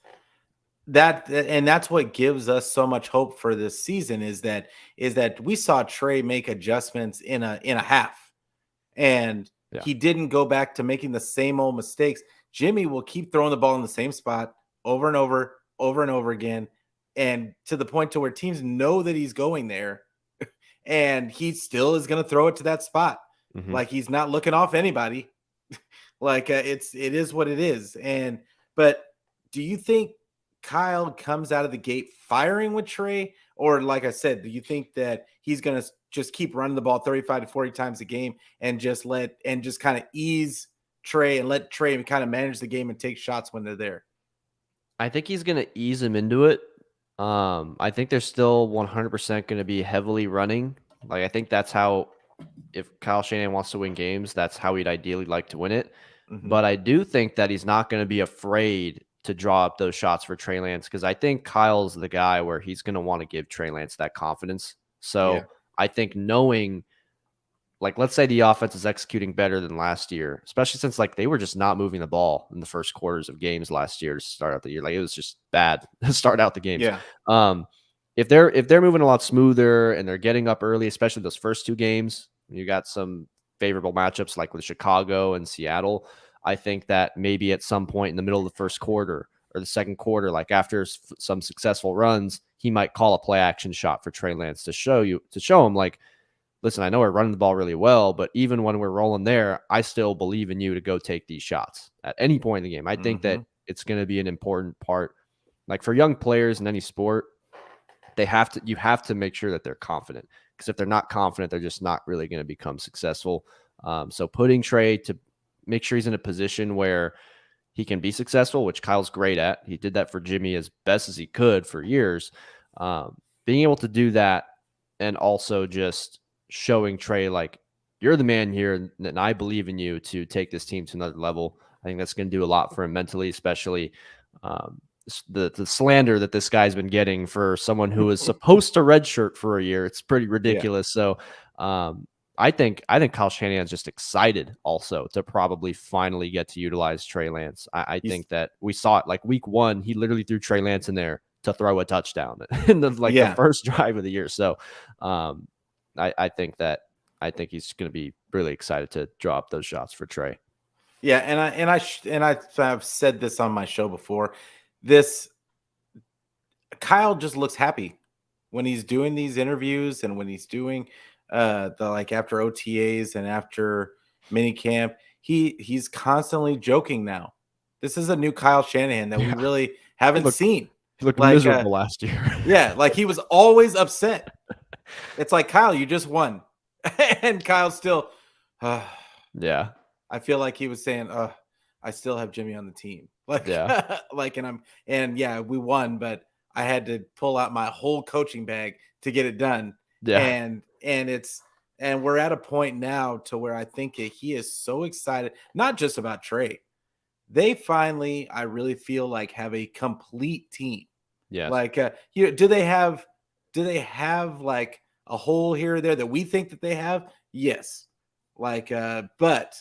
Speaker 1: that, and that's what gives us so much hope for this season, is that we saw Trey make adjustments in a half, and he didn't go back to making the same old mistakes. Jimmy will keep throwing the ball in the same spot over and over again, and to the point to where teams know that he's going there, and he still is going to throw it to that spot.
Speaker 2: Mm-hmm.
Speaker 1: Like, he's not looking off anybody. Like, it is what it is. But do you think Kyle comes out of the gate firing with Trey? Or, like I said, do you think that he's going to just keep running the ball 35 to 40 times a game and just kind of ease Trey and let Trey kind of manage the game and take shots when they're there?
Speaker 2: I think he's going to ease him into it. I think they're still 100% going to be heavily running. Like, I think that's how, if Kyle Shanahan wants to win games, that's how he'd ideally like to win it.
Speaker 1: Mm-hmm.
Speaker 2: But I do think that he's not going to be afraid to draw up those shots for Trey Lance, because I think Kyle's the guy where he's going to want to give Trey Lance that confidence. So I think knowing, like, let's say the offense is executing better than last year, especially since, like, they were just not moving the ball in the first quarters of games last year to start out the year. Like, it was just bad to start out the games.
Speaker 1: Yeah.
Speaker 2: If they're moving a lot smoother and they're getting up early, especially those first two games, you got some favorable matchups like with Chicago and Seattle. I think that maybe at some point in the middle of the first quarter or the second quarter, like after some successful runs, he might call a play action shot for Trey Lance to show him, like, listen, I know we're running the ball really well, but even when we're rolling there, I still believe in you to go take these shots at any point in the game. I think that it's going to be an important part. Like, for young players in any sport, you have to make sure that they're confident, because if they're not confident, they're just not really going to become successful. So putting Trey to make sure he's in a position where he can be successful, which Kyle's great at. He did that for Jimmy as best as he could for years. Being able to do that, and also just showing Trey, like, you're the man here, and I believe in you to take this team to another level. I think that's going to do a lot for him mentally, especially the slander that this guy's been getting for someone who was supposed to redshirt for a year. It's pretty ridiculous. So I think Kyle Shanahan's just excited also to probably finally get to utilize Trey Lance. I think that we saw it, like, week 1, he literally threw Trey Lance in there to throw a touchdown in the first drive of the year. So I think he's going to be really excited to draw up those shots for Trey.
Speaker 1: Yeah, and I've said this on my show before. Kyle just looks happy when he's doing these interviews, and when he's doing after OTAs and after mini camp, he's constantly joking now. This is a new Kyle Shanahan that we really haven't seen.
Speaker 2: He looked miserable last year.
Speaker 1: Yeah, like, he was always upset. It's like, Kyle, you just won. And Kyle's still
Speaker 2: yeah.
Speaker 1: I feel like he was saying, I still have Jimmy on the team. Like, like, we won, but I had to pull out my whole coaching bag to get it done.
Speaker 2: Yeah.
Speaker 1: And we're at a point now to where I think he is so excited, not just about Trey. They finally, I really feel like, have a complete team.
Speaker 2: Yes.
Speaker 1: Like, do they have like a hole here or there that we think that they have? Yes. Like, but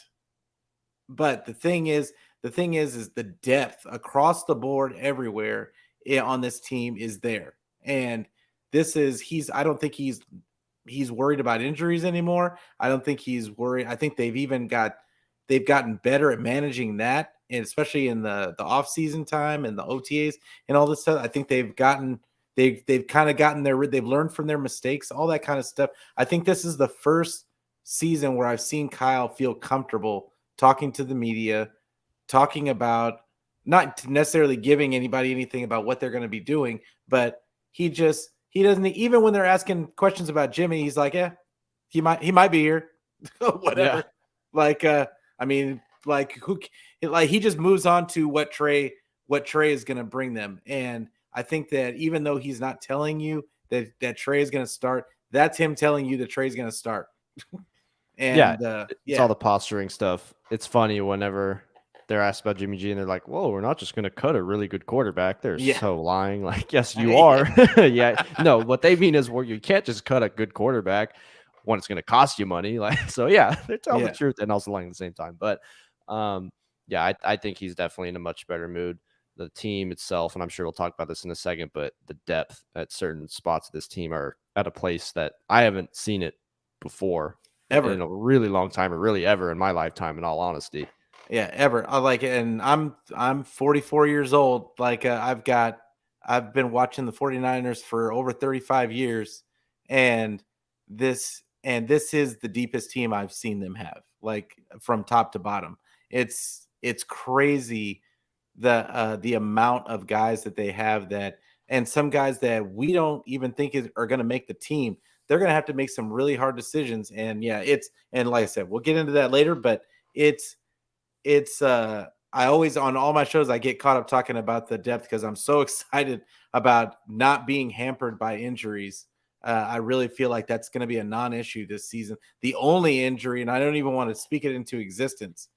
Speaker 1: the thing is the depth across the board everywhere on this team is there. And I don't think he's worried about injuries anymore. I don't think he's worried. I think they've gotten better at managing that. and especially in the off season time and the OTAs and all this stuff. I think they've kind of gotten they've learned from their mistakes, all that kind of stuff. I think this is the first season where I've seen Kyle feel comfortable talking to the media, talking about not necessarily giving anybody anything about what they're going to be doing, but he doesn't, even when they're asking questions about Jimmy, he's like, yeah, he might be here. Whatever.
Speaker 2: Yeah.
Speaker 1: Like, I mean, like he just moves on to what Trey is going to bring them. And I think that even though he's not telling you that Trey is going to start, that's him telling you that Trey's going to start. And
Speaker 2: it's all the posturing stuff. It's funny whenever they're asked about Jimmy G and they're like, whoa, we're not just going to cut a really good quarterback. They're so lying. Like, yes, you are. Yeah. No, what they mean is, well, you can't just cut a good quarterback when it's going to cost you money. Like, so yeah, they're telling the truth and also lying at the same time. But I think he's definitely in a much better mood. The team itself, and I'm sure we'll talk about this in a second, but the depth at certain spots of this team are at a place that I haven't seen it before ever in a really long time, or really ever in my lifetime, in all honesty.
Speaker 1: Yeah, ever. I like it. And I'm 44 years old. Like I've been watching the 49ers for over 35 years, and this is the deepest team I've seen them have, like from top to bottom. It's crazy the amount of guys that they have, that, and some guys that we don't even think are going to make the team. They're going to have to make some really hard decisions. And and like I said, we'll get into that later, but it's I always, on all my shows, I get caught up talking about the depth because I'm so excited about not being hampered by injuries. I really feel like that's going to be a non-issue this season. The only injury, and I don't even want to speak it into existence,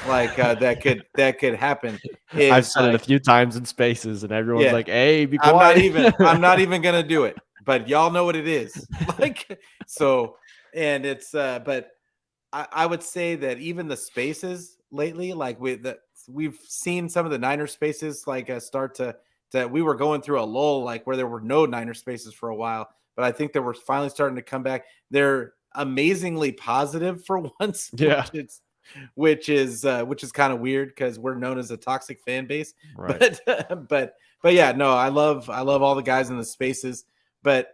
Speaker 1: like that could happen.
Speaker 2: I've said it a few times in spaces, and everyone's like, "Hey, be quiet."
Speaker 1: I'm not even gonna do it, but y'all know what it is. Like, so, and it's but I would say that even the spaces lately, like we've seen some of the Niner spaces like start to we were going through a lull, like where there were no Niner spaces for a while, but I think that we're finally starting to come back. They're amazingly positive for once.
Speaker 2: Yeah.
Speaker 1: Which is kind of weird because we're known as a toxic fan base.
Speaker 2: Right.
Speaker 1: But yeah, no, I love all the guys in the spaces, but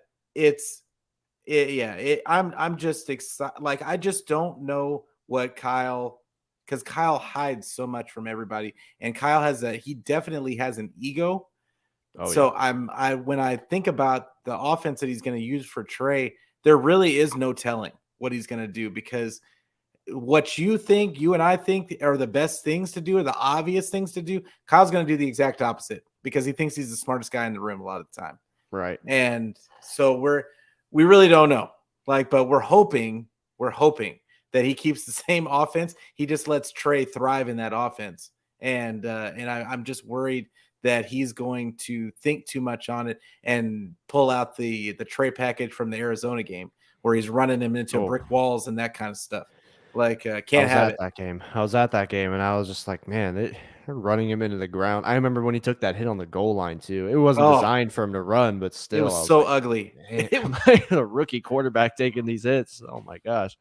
Speaker 1: I'm just excited. Like, I just don't know what Kyle, because Kyle hides so much from everybody, and Kyle he definitely has an ego. So when I think about the offense that he's going to use for Trey, there really is no telling what he's going to do, because what you and I think are the best things to do, or the obvious things to do, Kyle's going to do the exact opposite, because he thinks he's the smartest guy in the room a lot of the time.
Speaker 2: Right.
Speaker 1: And so we really don't know, like, but we're hoping that he keeps the same offense. He just lets Trey thrive in that offense. And I'm just worried that he's going to think too much on it and pull out the Trey package from the Arizona game, where he's running him into brick walls and that kind of stuff. Like, can't have it.
Speaker 2: I was at that game, and I was just like, man, they're running him into the ground. I remember when he took that hit on the goal line too. It wasn't designed for him to run, but still,
Speaker 1: it was so ugly.
Speaker 2: A rookie quarterback taking these hits. Oh my gosh.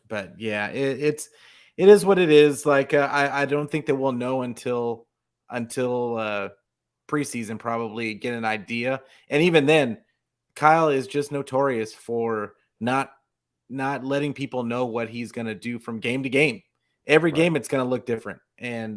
Speaker 1: But yeah, it is what it is. Like, I don't think that we'll know until preseason, probably get an idea. And even then, Kyle is just notorious for not letting people know what he's going to do from game to game. Every game, it's going to look different. And,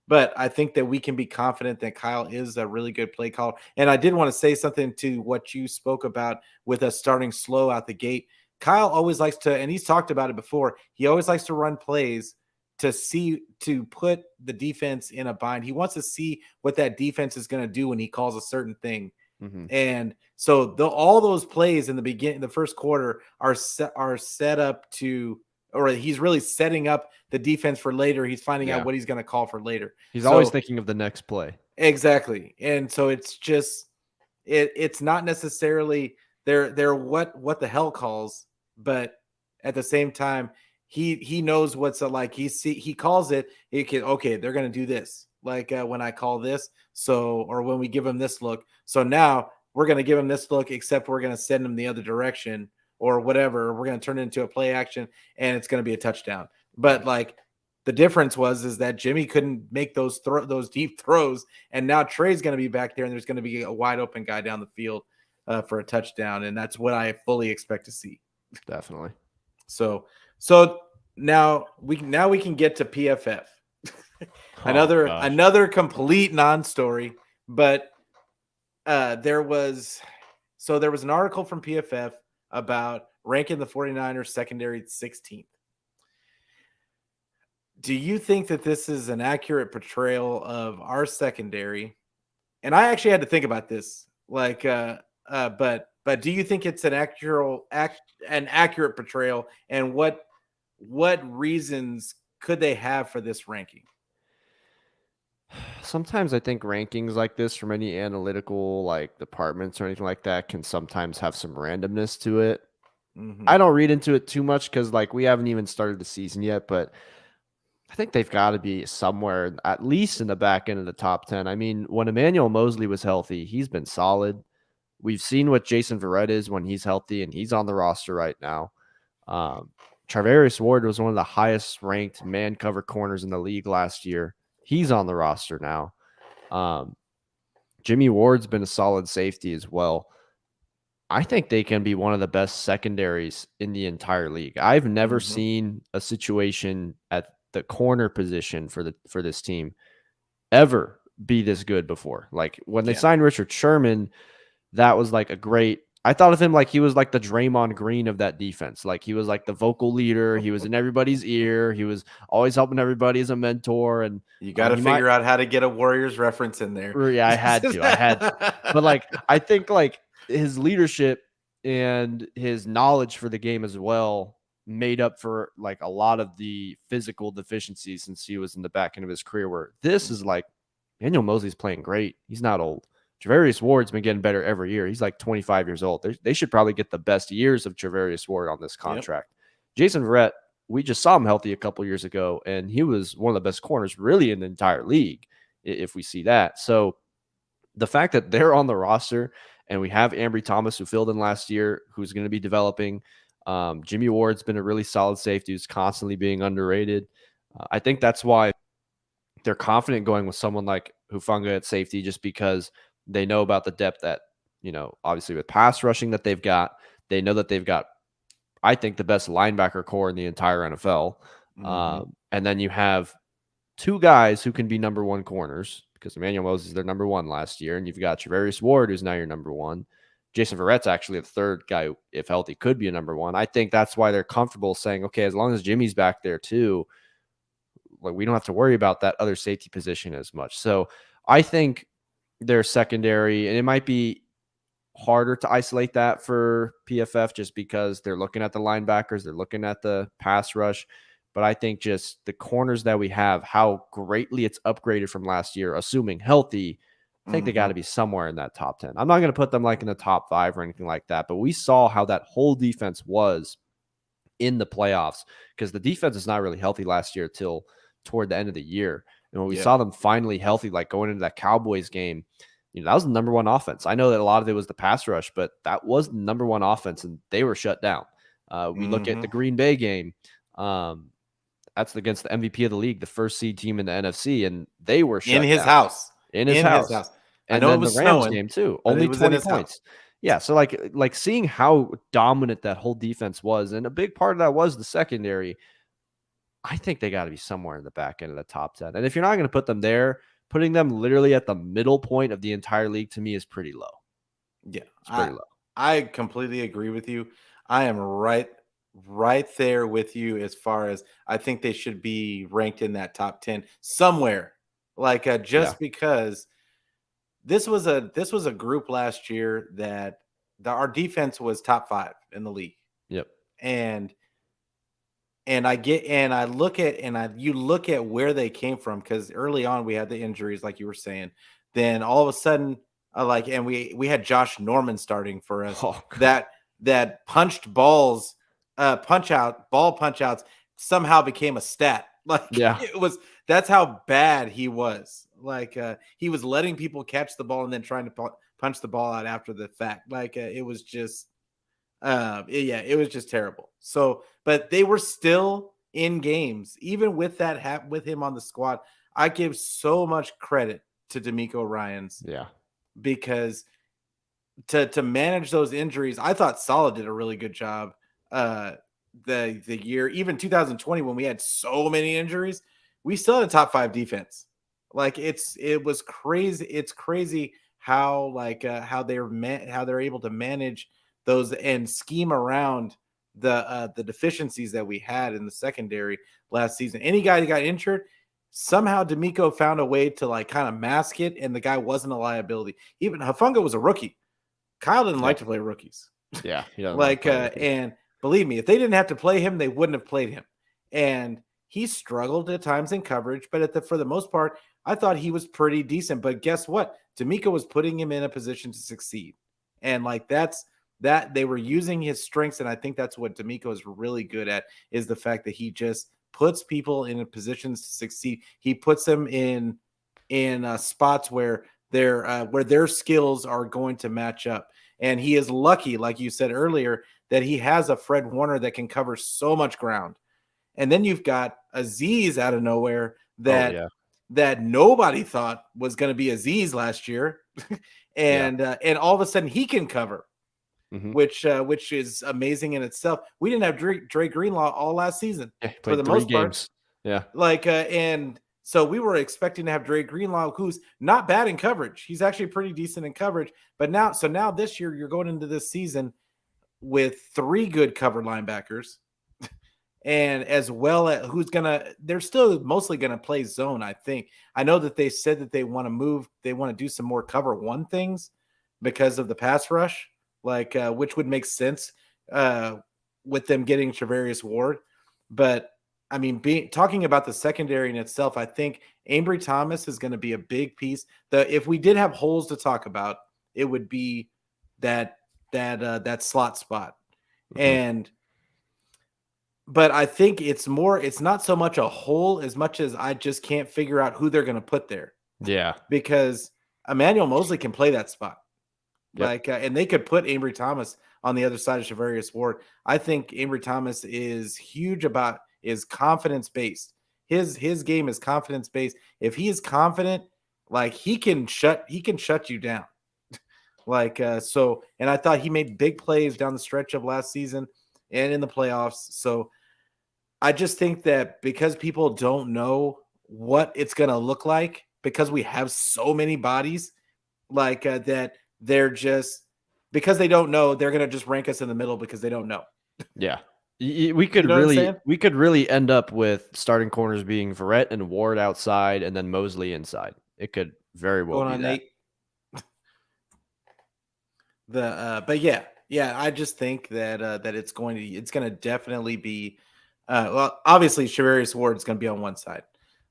Speaker 1: but I think that we can be confident that Kyle is a really good play caller. And I did want to say something to what you spoke about with us starting slow out the gate. Kyle always likes to, and he's talked about it before, he always likes to run plays to put the defense in a bind. He wants to see what that defense is going to do when he calls a certain thing. Mm-hmm. And so all those plays in the first quarter are set up to, or he's really setting up the defense for later. He's finding out what he's going to call for later.
Speaker 2: He's always thinking of the next play.
Speaker 1: Exactly. And so it's just, it's not necessarily they're what the hell calls, but at the same time, he knows what's like. He calls it. Okay, they're going to do this. Like when I call this, or when we give him this look. So now we're going to give him this look, except we're going to send him the other direction or whatever. We're going to turn it into a play action, and it's going to be a touchdown. But like, The difference is that Jimmy couldn't make those deep throws, and now Trey's going to be back there, and there's going to be a wide open guy down the field for a touchdown, and that's what I fully expect to see.
Speaker 2: Definitely.
Speaker 1: So now we can get to PFF. Another complete non-story, but there was an article from PFF about ranking the 49ers secondary 16th. Do you think that this is an accurate portrayal of our secondary? And I actually had to think about this, but do you think it's an accurate portrayal, and what reasons could they have for this ranking?
Speaker 2: Sometimes I think rankings like this from any analytical like departments or anything like that can sometimes have some randomness to it.
Speaker 1: Mm-hmm.
Speaker 2: I don't read into it too much because like we haven't even started the season yet, but I think they've got to be somewhere at least in the back end of the top 10. I mean, when Emmanuel Mosley was healthy, he's been solid. We've seen what Jason Verrett is when he's healthy, and he's on the roster right now. Charvarius Ward was one of the highest ranked man cover corners in the league last year. He's on the roster now. Jimmy Ward's been a solid safety as well. I think they can be one of the best secondaries in the entire league. I've never seen a situation at the corner position for this team ever be this good before. Like when they signed Richard Sherman, that was like a great. I thought of him like he was like the Draymond Green of that defense. Like he was like the vocal leader. He was in everybody's ear. He was always helping everybody as a mentor. And
Speaker 1: you got to figure out how to get a Warriors reference in there.
Speaker 2: Yeah, I had to. But like, I think like his leadership and his knowledge for the game as well made up for like a lot of the physical deficiencies since he was in the back end of his career. Where this is like, Emmanuel Mosley's playing great. He's not old. Travarius Ward's been getting better every year. He's like 25 years old. They should probably get the best years of Travarius Ward on this contract. Yep. Jason Verrett, we just saw him healthy a couple years ago, and he was one of the best corners really in the entire league, if we see that. So the fact that they're on the roster and we have Ambry Thomas, who filled in last year, who's going to be developing. Jimmy Ward's been a really solid safety who's constantly being underrated. I think that's why they're confident going with someone like Hufanga at safety, just because they know about the depth that, obviously with pass rushing that they've got. They know that they've got, I think, the best linebacker core in the entire NFL. And then you have two guys who can be number one corners, because Emmanuel Moses is their number one last year, and you've got Travarius Ward, who's now your number one. Jason Verrett's actually the third guy, if healthy, could be a number one. I think that's why they're comfortable saying, okay, as long as Jimmy's back there too, like we don't have to worry about that other safety position as much. So I think their secondary, and it might be harder to isolate that for PFF just because they're looking at the linebackers, they're looking at the pass rush. But I think just the corners that we have, how greatly it's upgraded from last year, assuming healthy, I think they got to be somewhere in that top 10. I'm not going to put them like in the top 5 or anything like that, but we saw how that whole defense was in the playoffs, because the defense is not really healthy last year till toward the end of the year. And when we saw them finally healthy, like going into that Cowboys game, that was the number one offense. I know that a lot of it was the pass rush, but that was the number one offense, and they were shut down. We look at the Green Bay game. That's against the MVP of the league, the first seed team in the NFC, and they were shut
Speaker 1: in his
Speaker 2: down.
Speaker 1: house.
Speaker 2: In his house. And
Speaker 1: I know
Speaker 2: then
Speaker 1: it was
Speaker 2: the Rams
Speaker 1: snowing,
Speaker 2: game too. Only 20 points. House. Yeah, so like seeing how dominant that whole defense was, and a big part of that was the secondary. I think they got to be somewhere in the back end of the top 10. And if you're not going to put them there, putting them literally at the middle point of the entire league to me is pretty low.
Speaker 1: Yeah,
Speaker 2: it's pretty low.
Speaker 1: I completely agree with you. I am right there with you as far as I think they should be ranked in that top 10 somewhere. Because this was a group last year that our defense was top 5 in the league.
Speaker 2: Yep.
Speaker 1: You look at where they came from, because early on we had the injuries, like you were saying. Then all of a sudden, we had Josh Norman starting for us. That punched balls, punch outs somehow became a stat. That's how bad he was. He was letting people catch the ball and then trying to punch the ball out after the fact. It was just. It was just terrible. So, but they were still in games, even with that with him on the squad. I give so much credit to D'Amico Ryans
Speaker 2: Yeah.
Speaker 1: because to manage those injuries, I thought Salah did a really good job. The year, even 2020, when we had so many injuries, we still had a top 5 defense. Like it was crazy. It's crazy how how they're able to manage those and scheme around the deficiencies that we had in the secondary last season. Any guy who got injured, somehow D'Amico found a way to like kind of mask it, and the guy wasn't a liability. Even Hafunga was a rookie. Kyle didn't like to play rookies.
Speaker 2: Yeah, he doesn't like playing rookies.
Speaker 1: And believe me, if they didn't have to play him, they wouldn't have played him. And he struggled at times in coverage, but for the most part, I thought he was pretty decent. But guess what? D'Amico was putting him in a position to succeed. And like that they were using his strengths. And I think that's what D'Amico is really good at, is the fact that he just puts people in positions to succeed. He puts them in spots where their skills are going to match up. And he is lucky, like you said earlier, that he has a Fred Warner that can cover so much ground. And then you've got Aziz out of nowhere that nobody thought was going to be Aziz last year. And all of a sudden he can cover, which is amazing in itself. We didn't have Dre Greenlaw all last season for the most part.
Speaker 2: Yeah.
Speaker 1: And so we were expecting to have Dre Greenlaw, who's not bad in coverage. He's actually pretty decent in coverage. But now this year, you're going into this season with 3 good cover linebackers, and as well as they're still mostly going to play zone, I think. I know that they said that they want to do some more cover 1 things because of the pass rush, which would make sense with them getting Travarius Ward. But I mean, talking about the secondary in itself, I think Ambry Thomas is going to be a big piece. If we did have holes to talk about, it would be that slot spot. But I think it's not so much a hole as much as I just can't figure out who they're going to put there.
Speaker 2: Yeah.
Speaker 1: Because Emmanuel Mosley can play that spot. And they could put Ambry Thomas on the other side of Travarius Ward. I think Ambry Thomas is is confidence based. His game is confidence based. If he is confident, he can shut you down. And I thought he made big plays down the stretch of last season and in the playoffs. So I just think that because people don't know what it's going to look like, because we have so many bodies that they're just, because they don't know, they're going to just rank us in the middle because they don't know.
Speaker 2: Yeah. We could really end up with starting corners being Verrett and Ward outside and then Mosley inside. It could very well be that.
Speaker 1: Nate. But yeah, I just think that it's going to definitely be well, obviously Travarius Ward is going to be on one side,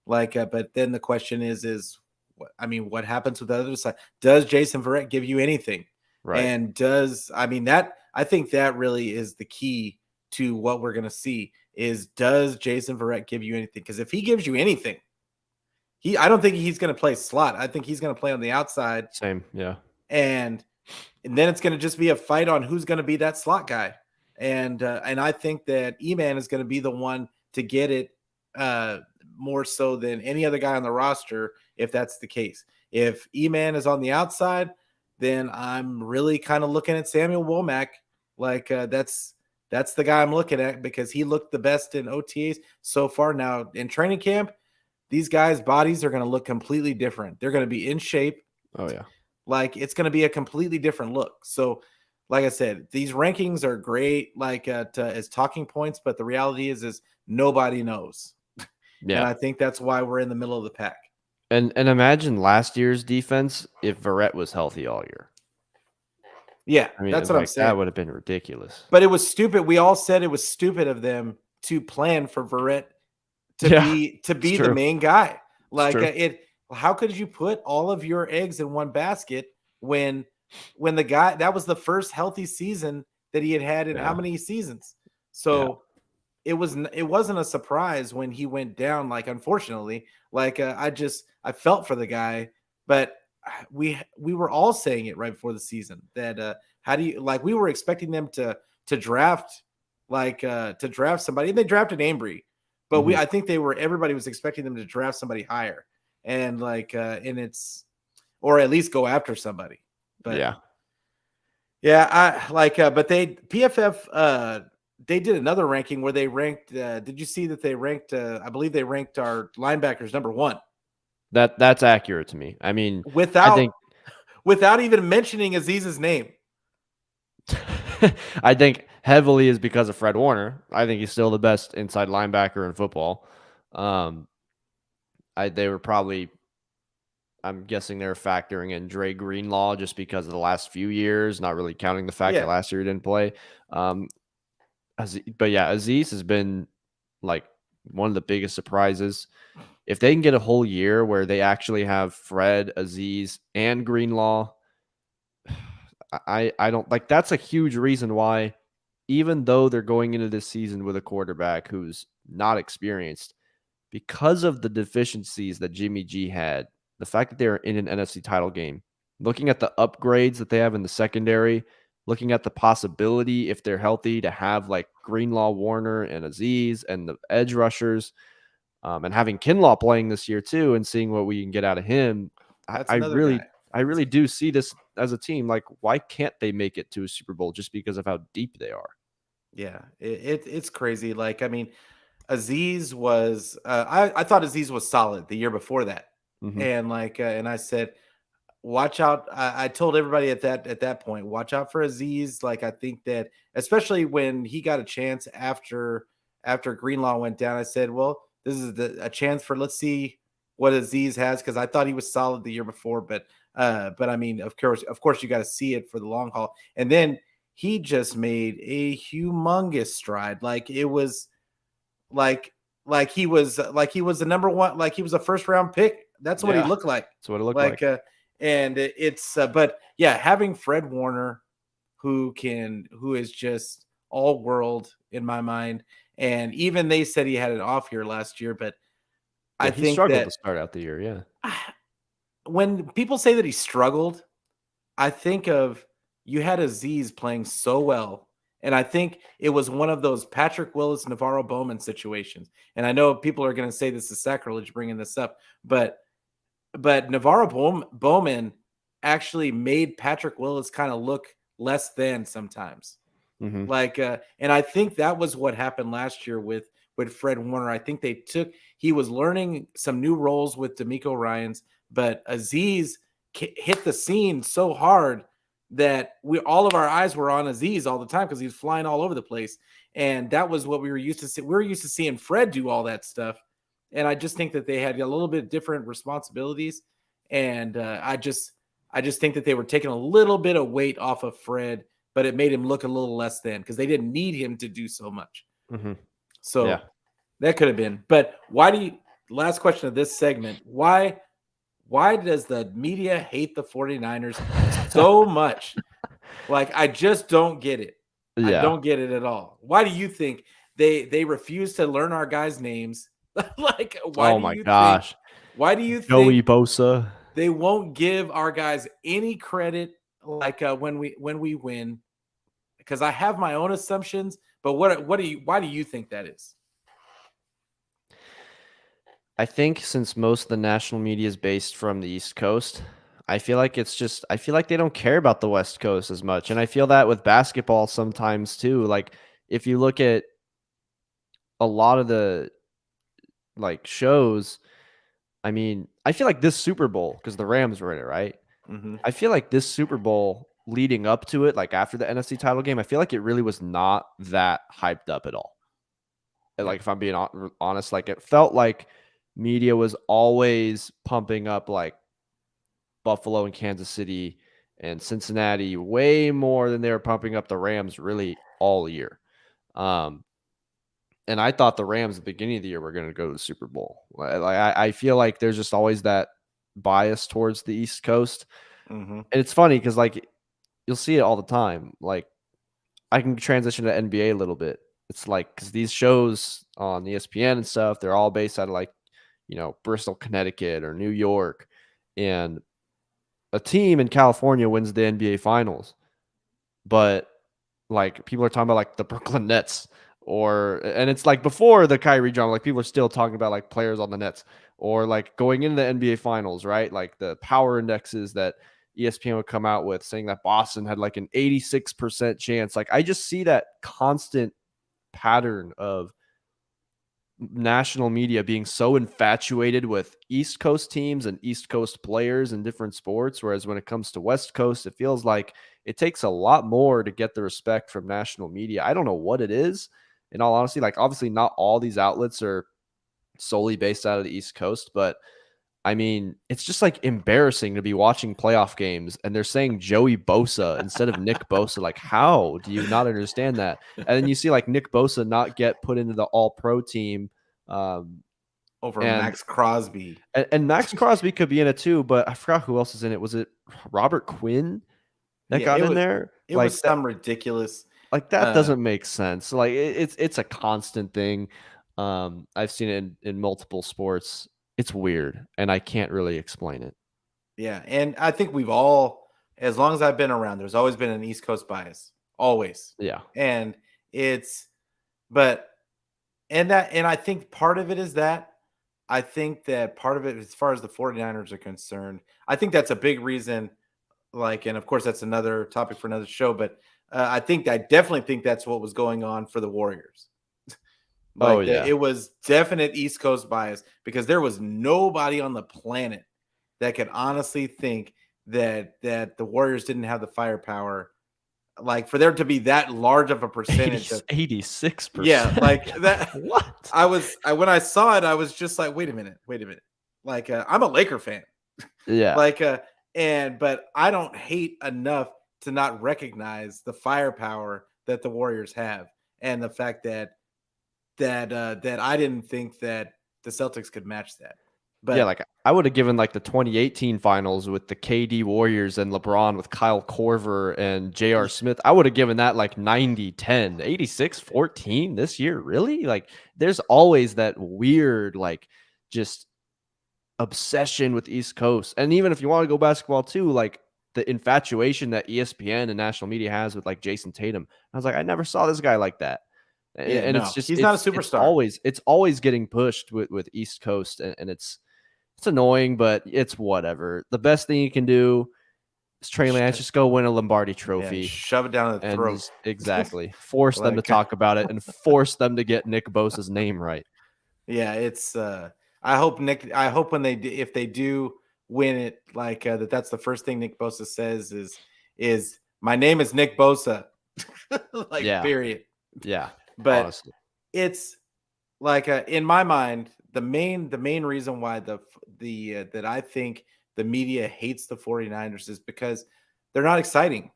Speaker 1: but then the question is what happens with the other side? Does Jason Verrett give you anything?
Speaker 2: Right.
Speaker 1: And I think that really is the key to what we're going to see is, does Jason Verrett give you anything? Because if he gives you anything, I don't think he's going to play slot. I think he's going to play on the outside.
Speaker 2: Same. Yeah.
Speaker 1: And then it's going to just be a fight on who's going to be that slot guy. And I think that E-Man is going to be the one to get it more so than any other guy on the roster, if that's the case. If E-Man is on the outside, then I'm really kind of looking at Samuel Womack. That's the guy I'm looking at, because he looked the best in OTAs so far. Now in training camp, these guys' bodies are going to look completely different. They're going to be in shape.
Speaker 2: Oh yeah.
Speaker 1: It's going to be a completely different look. So like I said, these rankings are great, as talking points, but the reality is nobody knows. Yeah. And I think that's why we're in the middle of the pack.
Speaker 2: And imagine last year's defense if Verrett was healthy all year.
Speaker 1: Yeah, I mean, that's what I'm saying.
Speaker 2: That would have been ridiculous.
Speaker 1: But it was stupid. We all said it was stupid of them to plan for Verrett to be the main guy. How could you put all of your eggs in one basket when the guy, that was the first healthy season that he had in how many seasons? So it wasn't a surprise when he went down. Unfortunately, I felt for the guy, but we were all saying it right before the season that how do you, we were expecting them to draft somebody, and they drafted Ambry, but
Speaker 2: Mhm.
Speaker 1: I think everybody was expecting them to draft somebody higher, and or at least go after somebody. But
Speaker 2: Yeah.
Speaker 1: yeah, but PFF, they did another ranking where they ranked. Did you see that they ranked? I believe they ranked our linebackers number one
Speaker 2: That's accurate to me. I mean, I
Speaker 1: without
Speaker 2: think
Speaker 1: without even mentioning Aziz's name.
Speaker 2: I think heavily is because of Fred Warner. I think he's still the best inside linebacker in football. Um, they were probably, I'm guessing they're factoring in Dre Greenlaw just because of the last few years, not really counting the fact that
Speaker 1: Yeah,
Speaker 2: last year he didn't play. Um, but yeah, Aziz has been like one of the biggest surprises. If they can get a whole year where they actually have Fred, Aziz, and Greenlaw, I don't like that's a huge reason why, even though they're going into this season with a quarterback who's not experienced, because of the deficiencies that Jimmy G had, the fact that they're in an NFC title game, looking at the upgrades that they have in the secondary, looking at the possibility, if they're healthy, to have like Greenlaw, Warner, and Aziz and the edge rushers, and having Kinlaw playing this year too, and seeing what we can get out of him, I,
Speaker 1: that's
Speaker 2: I
Speaker 1: another guy.
Speaker 2: really, I really do see this as a team. Like, why can't they make it to a Super Bowl just because of how deep they are?
Speaker 1: Yeah, it's crazy. Like, I mean, Aziz was. I thought Aziz was solid the year before that,
Speaker 2: Hmm.
Speaker 1: and and I said, watch out. I told everybody at that point, watch out for Aziz. Like, I think that especially when he got a chance after Greenlaw went down, I said, well, this is a chance for, let's see what Aziz has, because I thought he was solid the year before, but I mean, of course, you got to see it for the long haul, and then he just made a humongous stride. Like, it was like he was the number one, like he was a first round pick. That's what he
Speaker 2: Yeah,
Speaker 1: looked like.
Speaker 2: that's what it looked
Speaker 1: Like,
Speaker 2: like.
Speaker 1: and it's but yeah, having Fred Warner, who is just all world in my mind, and even they said he had it off here last year, but
Speaker 2: Yeah,
Speaker 1: I
Speaker 2: he
Speaker 1: think
Speaker 2: struggled to
Speaker 1: that
Speaker 2: start out the year. Yeah.
Speaker 1: when people say that he struggled, I think of, you had Aziz playing so well. And I think it was one of those Patrick Willis, Navarro Bowman situations. And I know people are going to say this is sacrilege bringing this up, but Bowman actually made Patrick Willis kind of look less than sometimes.
Speaker 2: Hmm.
Speaker 1: And I think that was what happened last year with Fred Warner. I think he was learning some new roles with D'Amico Ryans, but Aziz hit the scene so hard that all of our eyes were on Aziz all the time, because he was flying all over the place, and that was what we were used to see. We were used to seeing Fred do all that stuff, and I just think that they had a little bit different responsibilities, and I just think that they were taking a little bit of weight off of Fred, but it made him look a little less than, because they didn't need him to do so much.
Speaker 2: Hmm. Yeah.
Speaker 1: So that could have been. But why do you, last question of this segment, why does the media hate the 49ers so much? Like, I just don't get it. I
Speaker 2: Yeah.
Speaker 1: don't get it at all. Why do you think they refuse to learn our guys' names? Like,
Speaker 2: Oh my gosh.
Speaker 1: why do you
Speaker 2: Joey
Speaker 1: think
Speaker 2: Bosa.
Speaker 1: they won't give our guys any credit, like when we win? Because I have my own assumptions, but why do you think that is?
Speaker 2: I think since most of the national media is based from the East Coast, I feel like they don't care about the West Coast as much. And I feel that with basketball sometimes too. Like if you look at a lot of the like shows, I mean, I feel like this Super Bowl, because the Rams were in it, right?
Speaker 1: Mm-hmm.
Speaker 2: I feel like this Super Bowl leading up to it, like after the NFC title game, I feel like it really was not that hyped up at all. And,
Speaker 1: Yeah.
Speaker 2: like if I'm being honest, like it felt like media was always pumping up like Buffalo and Kansas City and Cincinnati way more than they were pumping up the Rams really all year. Um, and I thought the Rams at the beginning of the year were going to go to the Super Bowl. I feel like there's just always that bias towards the East Coast,
Speaker 1: Mm-hmm.
Speaker 2: and it's funny because like you'll see it all the time. Like I can transition to NBA a little bit. It's like because these shows on ESPN and stuff, they're all based out of like Bristol, Connecticut, or New York, and a team in California wins the NBA Finals, but like people are talking about like the Brooklyn Nets and it's like before the Kyrie drama, like people are still talking about like players on the Nets or like going into the NBA finals, right? Like the power indexes that ESPN would come out with saying that Boston had like an 86% chance. Like I just see that constant pattern of national media being so infatuated with East Coast teams and East Coast players in different sports. Whereas when it comes to West Coast, it feels like it takes a lot more to get the respect from national media. I don't know what it is. In all honesty, like obviously not all these outlets are solely based out of the East Coast, but I mean, it's just like embarrassing to be watching playoff games and they're saying Joey Bosa instead of Nick Bosa. Like, how do you not understand that? And then you see like Nick Bosa not get put into the all pro team. Um,
Speaker 1: over
Speaker 2: and,
Speaker 1: Max Crosby.
Speaker 2: and Max Crosby could be in it too, but I forgot who else is in it. Was it Robert Quinn that
Speaker 1: Yeah,
Speaker 2: got in there?
Speaker 1: it was some ridiculous.
Speaker 2: Like that doesn't make sense. Like it's a constant thing. I've seen it in multiple sports. It's weird, and I can't really explain it.
Speaker 1: Yeah, and I think we've all, as long as I've been around, there's always been an East Coast bias, always.
Speaker 2: Yeah.
Speaker 1: And it's, but, and I think part of it is that. I think that part of it, as far as the 49ers are concerned, I think that's a big reason. Like, and of course, that's another topic for another show, but I definitely think that's what was going on for the Warriors.
Speaker 2: Oh
Speaker 1: Like,
Speaker 2: yeah.
Speaker 1: it was definite East Coast bias because there was nobody on the planet that could honestly think that the Warriors didn't have the firepower, like for there to be that large of a percentage of
Speaker 2: 86%.
Speaker 1: yeah, like that.
Speaker 2: What?
Speaker 1: When I saw it, I was just like, wait a minute. Like, I'm a Laker fan,
Speaker 2: Yeah.
Speaker 1: like, but I don't hate enough to not recognize the firepower that the Warriors have, and the fact that I didn't think that the Celtics could match that.
Speaker 2: Yeah,
Speaker 1: But
Speaker 2: like I would have given like the 2018 finals with the KD Warriors and LeBron with Kyle Korver and J.R. Smith. I would have given that like 90-10, 86-14 this year. Really? Like there's always that weird like just obsession with East Coast. And even if you want to go basketball too, like the infatuation that ESPN and national media has with like Jason Tatum. I was like, I never saw this guy like that.
Speaker 1: yeah,
Speaker 2: And it's
Speaker 1: no,
Speaker 2: just
Speaker 1: he's not a superstar.
Speaker 2: it's always getting pushed with East Coast, and it's annoying, but it's whatever. The best thing you can do is Trey Lance just go win a Lombardi
Speaker 1: Yeah,
Speaker 2: trophy
Speaker 1: shove it down the
Speaker 2: and
Speaker 1: throat.
Speaker 2: just exactly force them to
Speaker 1: Like,
Speaker 2: talk about it and force them to get Nick Bosa's name right.
Speaker 1: yeah, it's. I hope when if they do win it, like that's the first thing Nick Bosa says is my name is Nick Bosa, like
Speaker 2: Yeah.
Speaker 1: period.
Speaker 2: Yeah.
Speaker 1: But
Speaker 2: Honestly.
Speaker 1: it's like in my mind, the main reason why that I think the media hates the 49ers is because they're not exciting.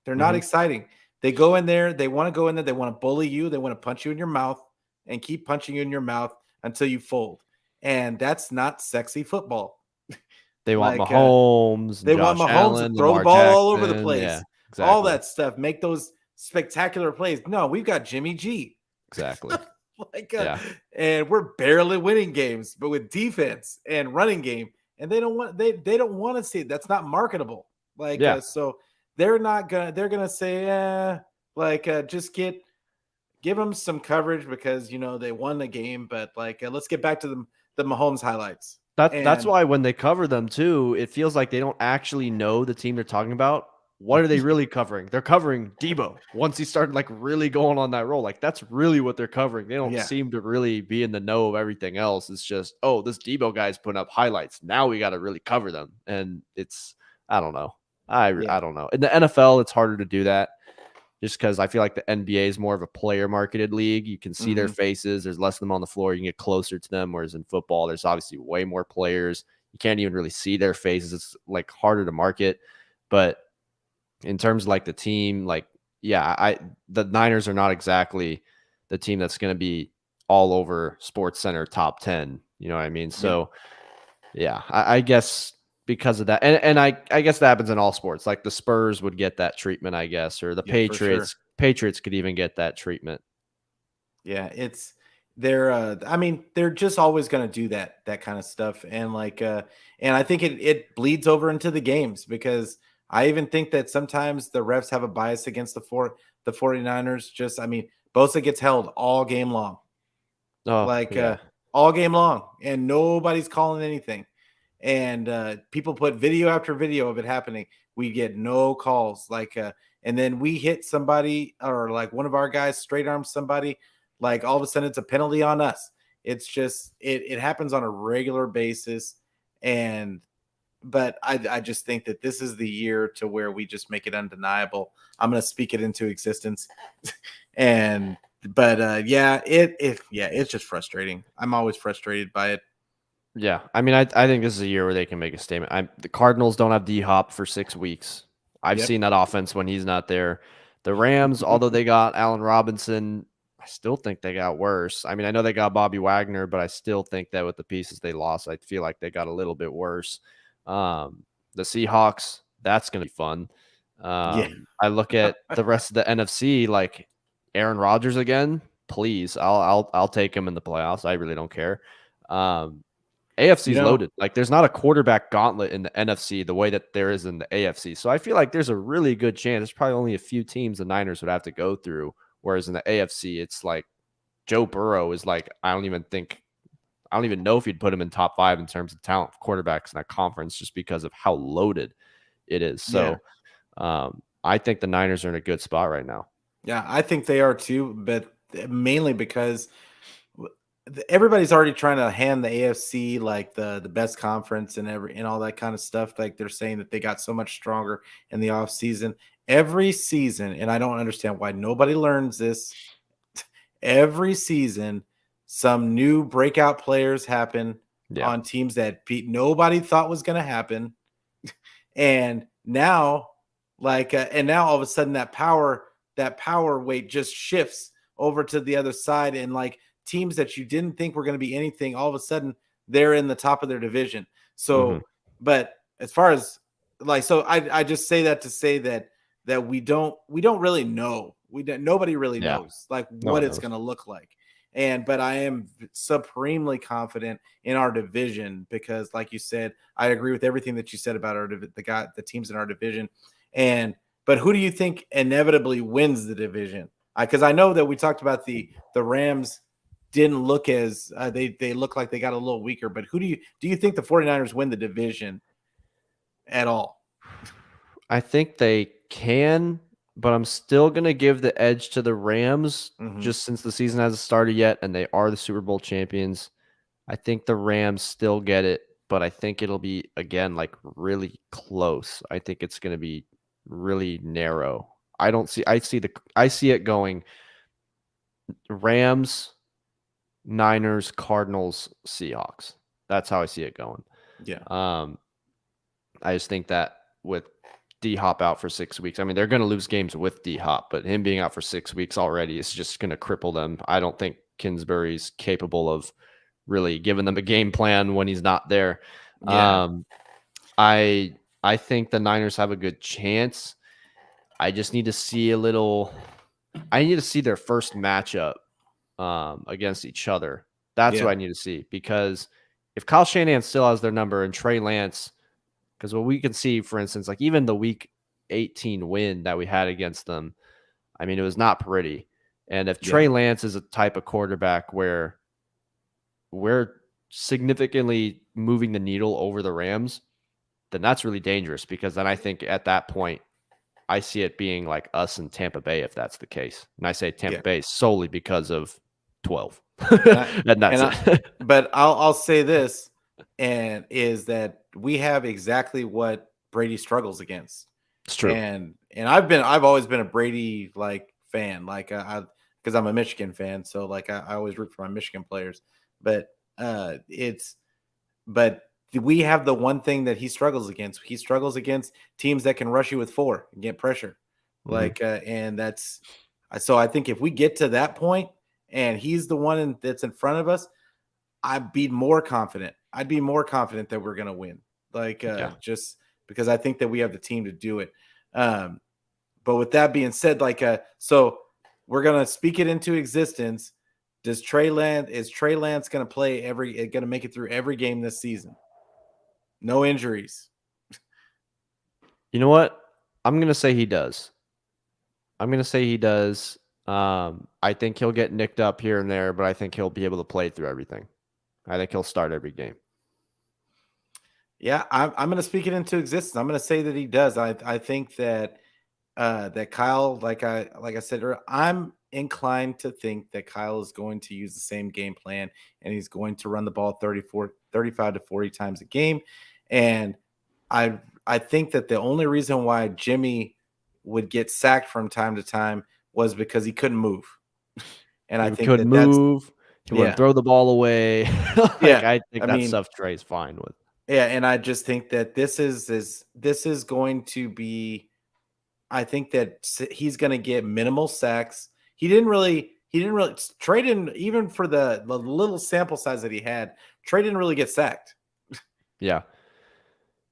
Speaker 1: They're not
Speaker 2: Mhm.
Speaker 1: exciting. They go in there, they want to go in there, they want to bully you, they want to punch you in your mouth and keep punching you in your mouth until you fold. And that's not sexy football.
Speaker 2: They want
Speaker 1: Like
Speaker 2: Mahomes and
Speaker 1: they want
Speaker 2: Josh
Speaker 1: Mahomes to
Speaker 2: Allen,
Speaker 1: throw the
Speaker 2: Lamar
Speaker 1: ball all over the
Speaker 2: Jackson.
Speaker 1: place.
Speaker 2: Yeah,
Speaker 1: All
Speaker 2: exactly.
Speaker 1: that stuff, make those spectacular plays. No, we've got Jimmy G.
Speaker 2: Exactly.
Speaker 1: like
Speaker 2: Yeah.
Speaker 1: and we're barely winning games, but with defense and running game, and they don't want to see it. That's not marketable. Like
Speaker 2: Yeah.
Speaker 1: so they're gonna say just give them some coverage because they won the game, but let's get back to the Mahomes highlights.
Speaker 2: That's
Speaker 1: And
Speaker 2: why when they cover them too, it feels like they don't actually know the team they're talking about. What are they really covering? They're covering Debo once he started like really going on that role. Like that's really what they're covering. They don't
Speaker 1: yeah,
Speaker 2: seem to really be in the know of everything else. It's just, oh, this Debo guy's putting up highlights. Now we got to really cover them. And it's I don't know. I
Speaker 1: yeah,
Speaker 2: don't know. In the NFL, it's harder to do that just because I feel like the NBA is more of a player marketed league. You can see their
Speaker 1: hmm
Speaker 2: faces. There's less of them on the floor. You can get closer to them. Whereas in football, there's obviously way more players. You can't even really see their faces. It's like harder to market. But in terms of like the team, like, yeah, the Niners are not exactly the team that's going to be all over Sports Center top 10. You know what I mean?
Speaker 1: yeah,
Speaker 2: So yeah, I guess because of that, and I guess that happens in all sports. Like the Spurs would get that treatment, I guess, or the
Speaker 1: yeah, for sure.
Speaker 2: Patriots could even get that treatment.
Speaker 1: Yeah, it's they're I mean, they're just always going to do that kind of stuff, and and I think it bleeds over into the games because I even think that sometimes the refs have a bias against the 49ers. Just, I mean, Bosa gets held all game long,
Speaker 2: Oh,
Speaker 1: like
Speaker 2: yeah.
Speaker 1: all game long, and nobody's calling anything. And people put video after video of it happening. We get no calls, and then we hit somebody, or like one of our guys straight arms somebody, like all of a sudden it's a penalty on us. It's just it happens on a regular basis, and but I just think that this is the year to where we just make it undeniable. I'm going to speak it into existence. And but yeah, it's just frustrating. I'm always frustrated by it.
Speaker 2: Yeah, I mean, I think this is a year where they can make a statement. The Cardinals don't have D Hop for 6 weeks. I've
Speaker 1: Yep.
Speaker 2: seen that offense when he's not there. The Rams, although they got Allen Robinson, I still think they got worse. I mean, I know they got Bobby Wagner, but I still think that with the pieces they lost, I feel like they got a little bit worse. The Seahawks, that's going to be fun.
Speaker 1: Yeah.
Speaker 2: I look at the rest of the NFC, like Aaron Rodgers again. Please, I'll take him in the playoffs. I really don't care.
Speaker 1: You
Speaker 2: AFC's
Speaker 1: know,
Speaker 2: loaded. Like there's not a quarterback gauntlet in the NFC the way that there is in the AFC. So I feel like there's a really good chance. There's probably only a few teams the Niners would have to go through. Whereas in the AFC, it's like Joe Burrow is like, I don't even know if you'd put him in top 5 in terms of talent of quarterbacks in that conference just because of how loaded it is.
Speaker 1: yeah.
Speaker 2: So I think the Niners are in a good spot right now.
Speaker 1: Yeah, I think they are too, but mainly because everybody's already trying to hand the AFC like the best conference and all that kind of stuff. Like they're saying that they got so much stronger in the off season. Every season, and I don't understand why nobody learns this. Every season, some new breakout players happen
Speaker 2: Yeah.
Speaker 1: on teams that nobody thought was going to happen, and now, and now all of a sudden that power weight just shifts over to the other side, and like teams that you didn't think were going to be anything, all of a sudden they're in the top of their division.
Speaker 2: Mm-hmm.
Speaker 1: So, but as far as so I just say that to say that we don't really know. Nobody really
Speaker 2: Yeah.
Speaker 1: knows like
Speaker 2: No
Speaker 1: what
Speaker 2: one
Speaker 1: it's
Speaker 2: knows.
Speaker 1: going to look like. But I am supremely confident in our division because, like you said, I agree with everything that you said about the teams in our division. But who do you think inevitably wins the division? Because I know that we talked about the Rams didn't look as they look like they got a little weaker. But who do you think the 49ers win the division at all?
Speaker 2: I think they can, but I'm still going to give the edge to the Rams
Speaker 1: Mm-hmm.
Speaker 2: just since the season hasn't started yet and they are the Super Bowl champions. I think the Rams still get it, but I think it'll be, again, like really close. I think it's going to be really narrow. I see it going Rams, Niners, Cardinals, Seahawks. That's how I see it going.
Speaker 1: Yeah.
Speaker 2: Um, I just think that with D Hop out for 6 weeks, I mean, they're going to lose games with D Hop, but him being out for 6 weeks already is just going to cripple them. I don't think Kingsbury's capable of really giving them a game plan when he's not there.
Speaker 1: Yeah.
Speaker 2: I I think the Niners have a good chance. I just need to see I need to see their first matchup against each other. That's what
Speaker 1: Yeah.
Speaker 2: I need to see because if Kyle Shanahan still has their number and Trey Lance, because what we can see, for instance, like even the week 18 win that we had against them, I mean, it was not pretty. And if
Speaker 1: Yeah.
Speaker 2: Trey Lance is a type of quarterback where we're significantly moving the needle over the Rams, then that's really dangerous because then I think at that point, I see it being like us and Tampa Bay if that's the case. And I say Tampa
Speaker 1: Yeah.
Speaker 2: Bay solely because of 12.
Speaker 1: And I
Speaker 2: And that's
Speaker 1: and I
Speaker 2: it.
Speaker 1: but I'll say this, and is that we have exactly what Brady struggles against.
Speaker 2: It's true.
Speaker 1: And I've always been a Brady like fan, like I because I'm a Michigan fan, so like I always root for my Michigan players. But it's but we have the one thing that he struggles against. He struggles against teams that can rush you with 4 and get pressure.
Speaker 2: Mhm.
Speaker 1: And that's so I think if we get to that point and he's the one that's in front of us, I'd be more confident. I'd be more confident that we're going to win.
Speaker 2: Yeah.
Speaker 1: Just because I think that we have the team to do it. Um, but with that being said, so we're going to speak it into existence. Is Trey Lance going to going to make it through every game this season? No injuries.
Speaker 2: You know what? I'm gonna say he does. I'm gonna say he does. I think he'll get nicked up here and there, but I think he'll be able to play through everything. I think he'll start every game.
Speaker 1: Yeah, I'm going to speak it into existence. I'm going to say that he does. I think that that Kyle, like I said earlier, I'm inclined to think that Kyle is going to use the same game plan and he's going to run the ball 35 to 40 times a game. And I think that the only reason why Jimmy would get sacked from time to time was because he couldn't move. And I
Speaker 2: He
Speaker 1: think
Speaker 2: could
Speaker 1: that that's
Speaker 2: move. He wouldn't
Speaker 1: yeah.
Speaker 2: throw the ball away. Like
Speaker 1: Yeah.
Speaker 2: I think
Speaker 1: I
Speaker 2: that
Speaker 1: mean,
Speaker 2: stuff Trey's fine with.
Speaker 1: yeah, and I just think that this is going to be. I think that he's going to get minimal sacks. He didn't really Trey didn't even for the little sample size that he had. Trey didn't really get sacked,
Speaker 2: Yeah.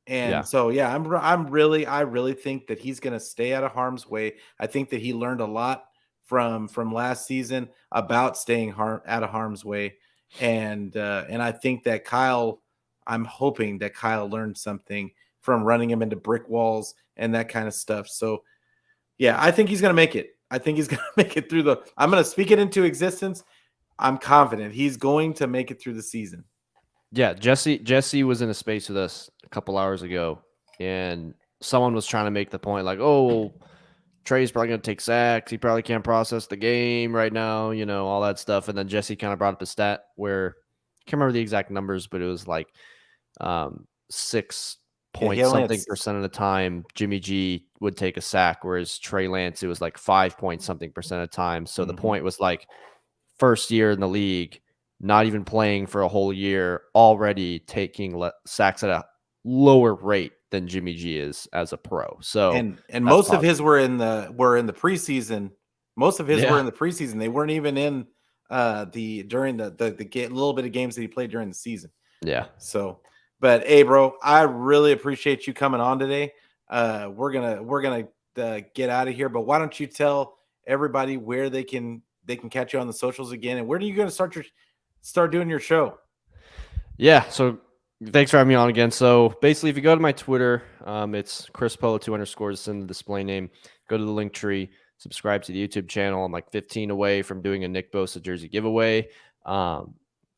Speaker 1: and
Speaker 2: Yeah.
Speaker 1: so yeah, I really think that he's going to stay out of harm's way. I think that he learned a lot from last season about staying out of harm's way, and I think that Kyle. I'm hoping that Kyle learned something from running him into brick walls and that kind of stuff. So yeah, I think he's going to make it. I think he's going to make it through I'm going to speak it into existence. I'm confident he's going to make it through the season.
Speaker 2: Yeah, Jesse was in a space with us a couple hours ago, and someone was trying to make the point like, "Oh, Trey's probably going to take sacks. He probably can't process the game right now, all that stuff." And then Jesse kind of brought up a stat where I can't remember the exact numbers, but it was like 6
Speaker 1: Yeah, he
Speaker 2: point
Speaker 1: only had
Speaker 2: something percent of the time Jimmy G would take a sack, whereas Trey Lance it was like 5 point something percent of the time. So the point was like first year in the league, not even playing for a whole year, already taking sacks at a lower rate than Jimmy G is as a pro. So
Speaker 1: and
Speaker 2: that's
Speaker 1: most of his
Speaker 2: positive.
Speaker 1: were in the preseason. Most of his were
Speaker 2: Yeah.
Speaker 1: in the preseason. They weren't even in the during the little bit of games that he played during the season.
Speaker 2: Yeah.
Speaker 1: So, but hey, bro, I really appreciate you coming on today. We're gonna get out of here, but why don't you tell everybody where they can catch you on the socials again, and where are you gonna start doing your show?
Speaker 2: Yeah. So thanks for having me on again. So basically, if you go to my Twitter, it's Chris Polo 2 underscores. It's in the display name. Go to the link tree, subscribe to the YouTube channel. I'm like 15 away from doing a Nick Bosa jersey giveaway.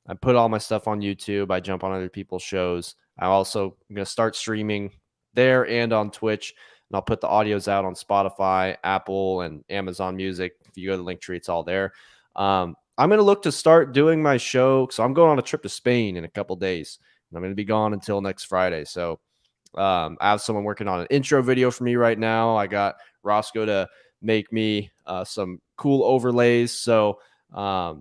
Speaker 2: I put all my stuff on YouTube. I jump on other people's shows. I also am going to start streaming there and on Twitch. And I'll put the audios out on Spotify, Apple, and Amazon Music. If you go to the link tree, it's all there. I'm going to look to start doing my show. So I'm going on a trip to Spain in a couple days. And I'm going to be gone until next Friday. So I have someone working on an intro video for me right now. I got Roscoe to make me some cool overlays. So I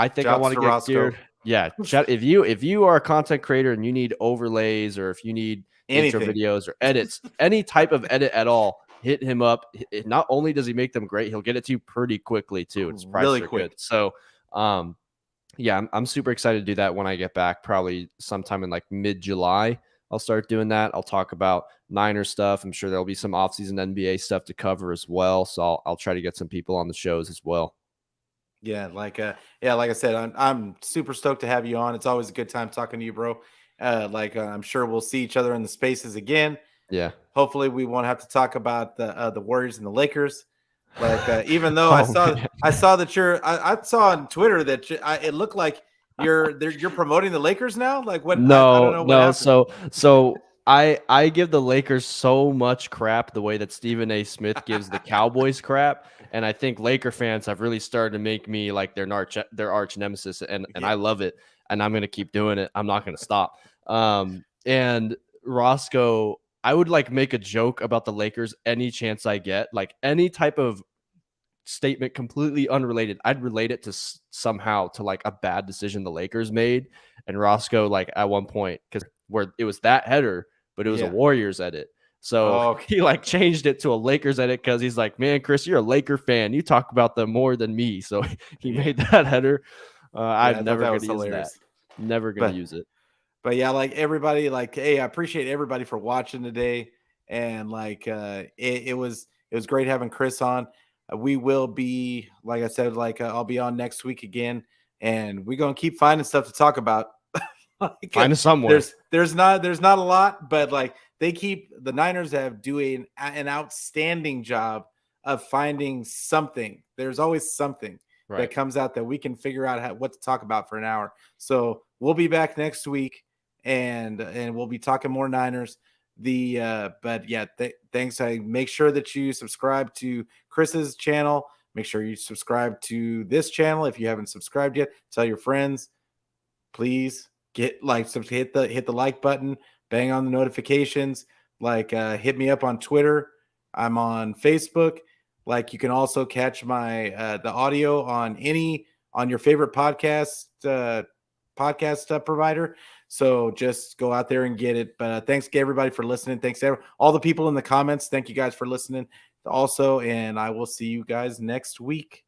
Speaker 2: think I
Speaker 1: Jobs
Speaker 2: want to
Speaker 1: to
Speaker 2: get
Speaker 1: Roscoe.
Speaker 2: geared. Yeah, chat. If you are a content creator and you need overlays, or if you need intro
Speaker 1: Anything.
Speaker 2: videos or edits, any type of edit at all, hit him up. Not only does he make them great, he'll get it to you pretty quickly too. His prices
Speaker 1: Really
Speaker 2: are good.
Speaker 1: quick.
Speaker 2: So yeah, I'm super excited to do that when I get back, probably sometime in like mid-July. I'll start doing that. I'll talk about Niner stuff. I'm sure there'll be some offseason NBA stuff to cover as well. So I'll try to get some people on the shows as well.
Speaker 1: Like I said, I'm super stoked to have you on. It's always a good time talking to you, bro. I'm sure we'll see each other in the spaces again.
Speaker 2: Yeah.
Speaker 1: Hopefully, we won't have to talk about the Warriors and the Lakers. Even though
Speaker 2: Oh, man.
Speaker 1: I saw that I saw on Twitter that it looked like you're promoting the Lakers now. Like what? I don't
Speaker 2: No,
Speaker 1: know what
Speaker 2: no.
Speaker 1: happened.
Speaker 2: So I give the Lakers so much crap the way that Stephen A. Smith gives the Cowboys crap, and I think Laker fans have really started to make me like their arch nemesis, and
Speaker 1: Yeah.
Speaker 2: I love it, and I'm gonna keep doing it. I'm not gonna stop. And Roscoe, I would like make a joke about the Lakers any chance I get, like any type of statement completely unrelated. I'd relate it to somehow to like a bad decision the Lakers made. And Roscoe, like at one point, because where it was that header, but it was a
Speaker 1: Yeah.
Speaker 2: Warriors edit. So
Speaker 1: Oh, okay.
Speaker 2: he like changed it to a Lakers edit because he's like, man, Chris, you're a Laker fan. You talk about them more than me. So he
Speaker 1: Yeah.
Speaker 2: made that header.
Speaker 1: Yeah,
Speaker 2: I'm
Speaker 1: I thought
Speaker 2: never
Speaker 1: that
Speaker 2: going
Speaker 1: was
Speaker 2: to use that.
Speaker 1: hilarious.
Speaker 2: Never going to
Speaker 1: But
Speaker 2: use it.
Speaker 1: but yeah, like everybody, like, hey, I appreciate everybody for watching today. And it was great having Chris on. We will be, like I said, I'll be on next week again, and we're gonna keep finding stuff to talk about.
Speaker 2: Find us somewhere.
Speaker 1: There's not a lot, but like the Niners have doing an outstanding job of finding something. There's always something that comes out that we can figure out what to talk about for an hour. So we'll be back next week, and we'll be talking more Niners. But yeah, thanks. I make sure that you subscribe to Chris's channel. Make sure you subscribe to this channel if you haven't subscribed yet. Tell your friends. Please hit the like button, bang on the notifications, hit me up on Twitter. I'm on Facebook. Like, you can also catch my the audio on your favorite podcast provider. So just go out there and get it. But thanks to everybody for listening. Thanks to all the people in the comments. Thank you guys for listening also, and I will see you guys next week.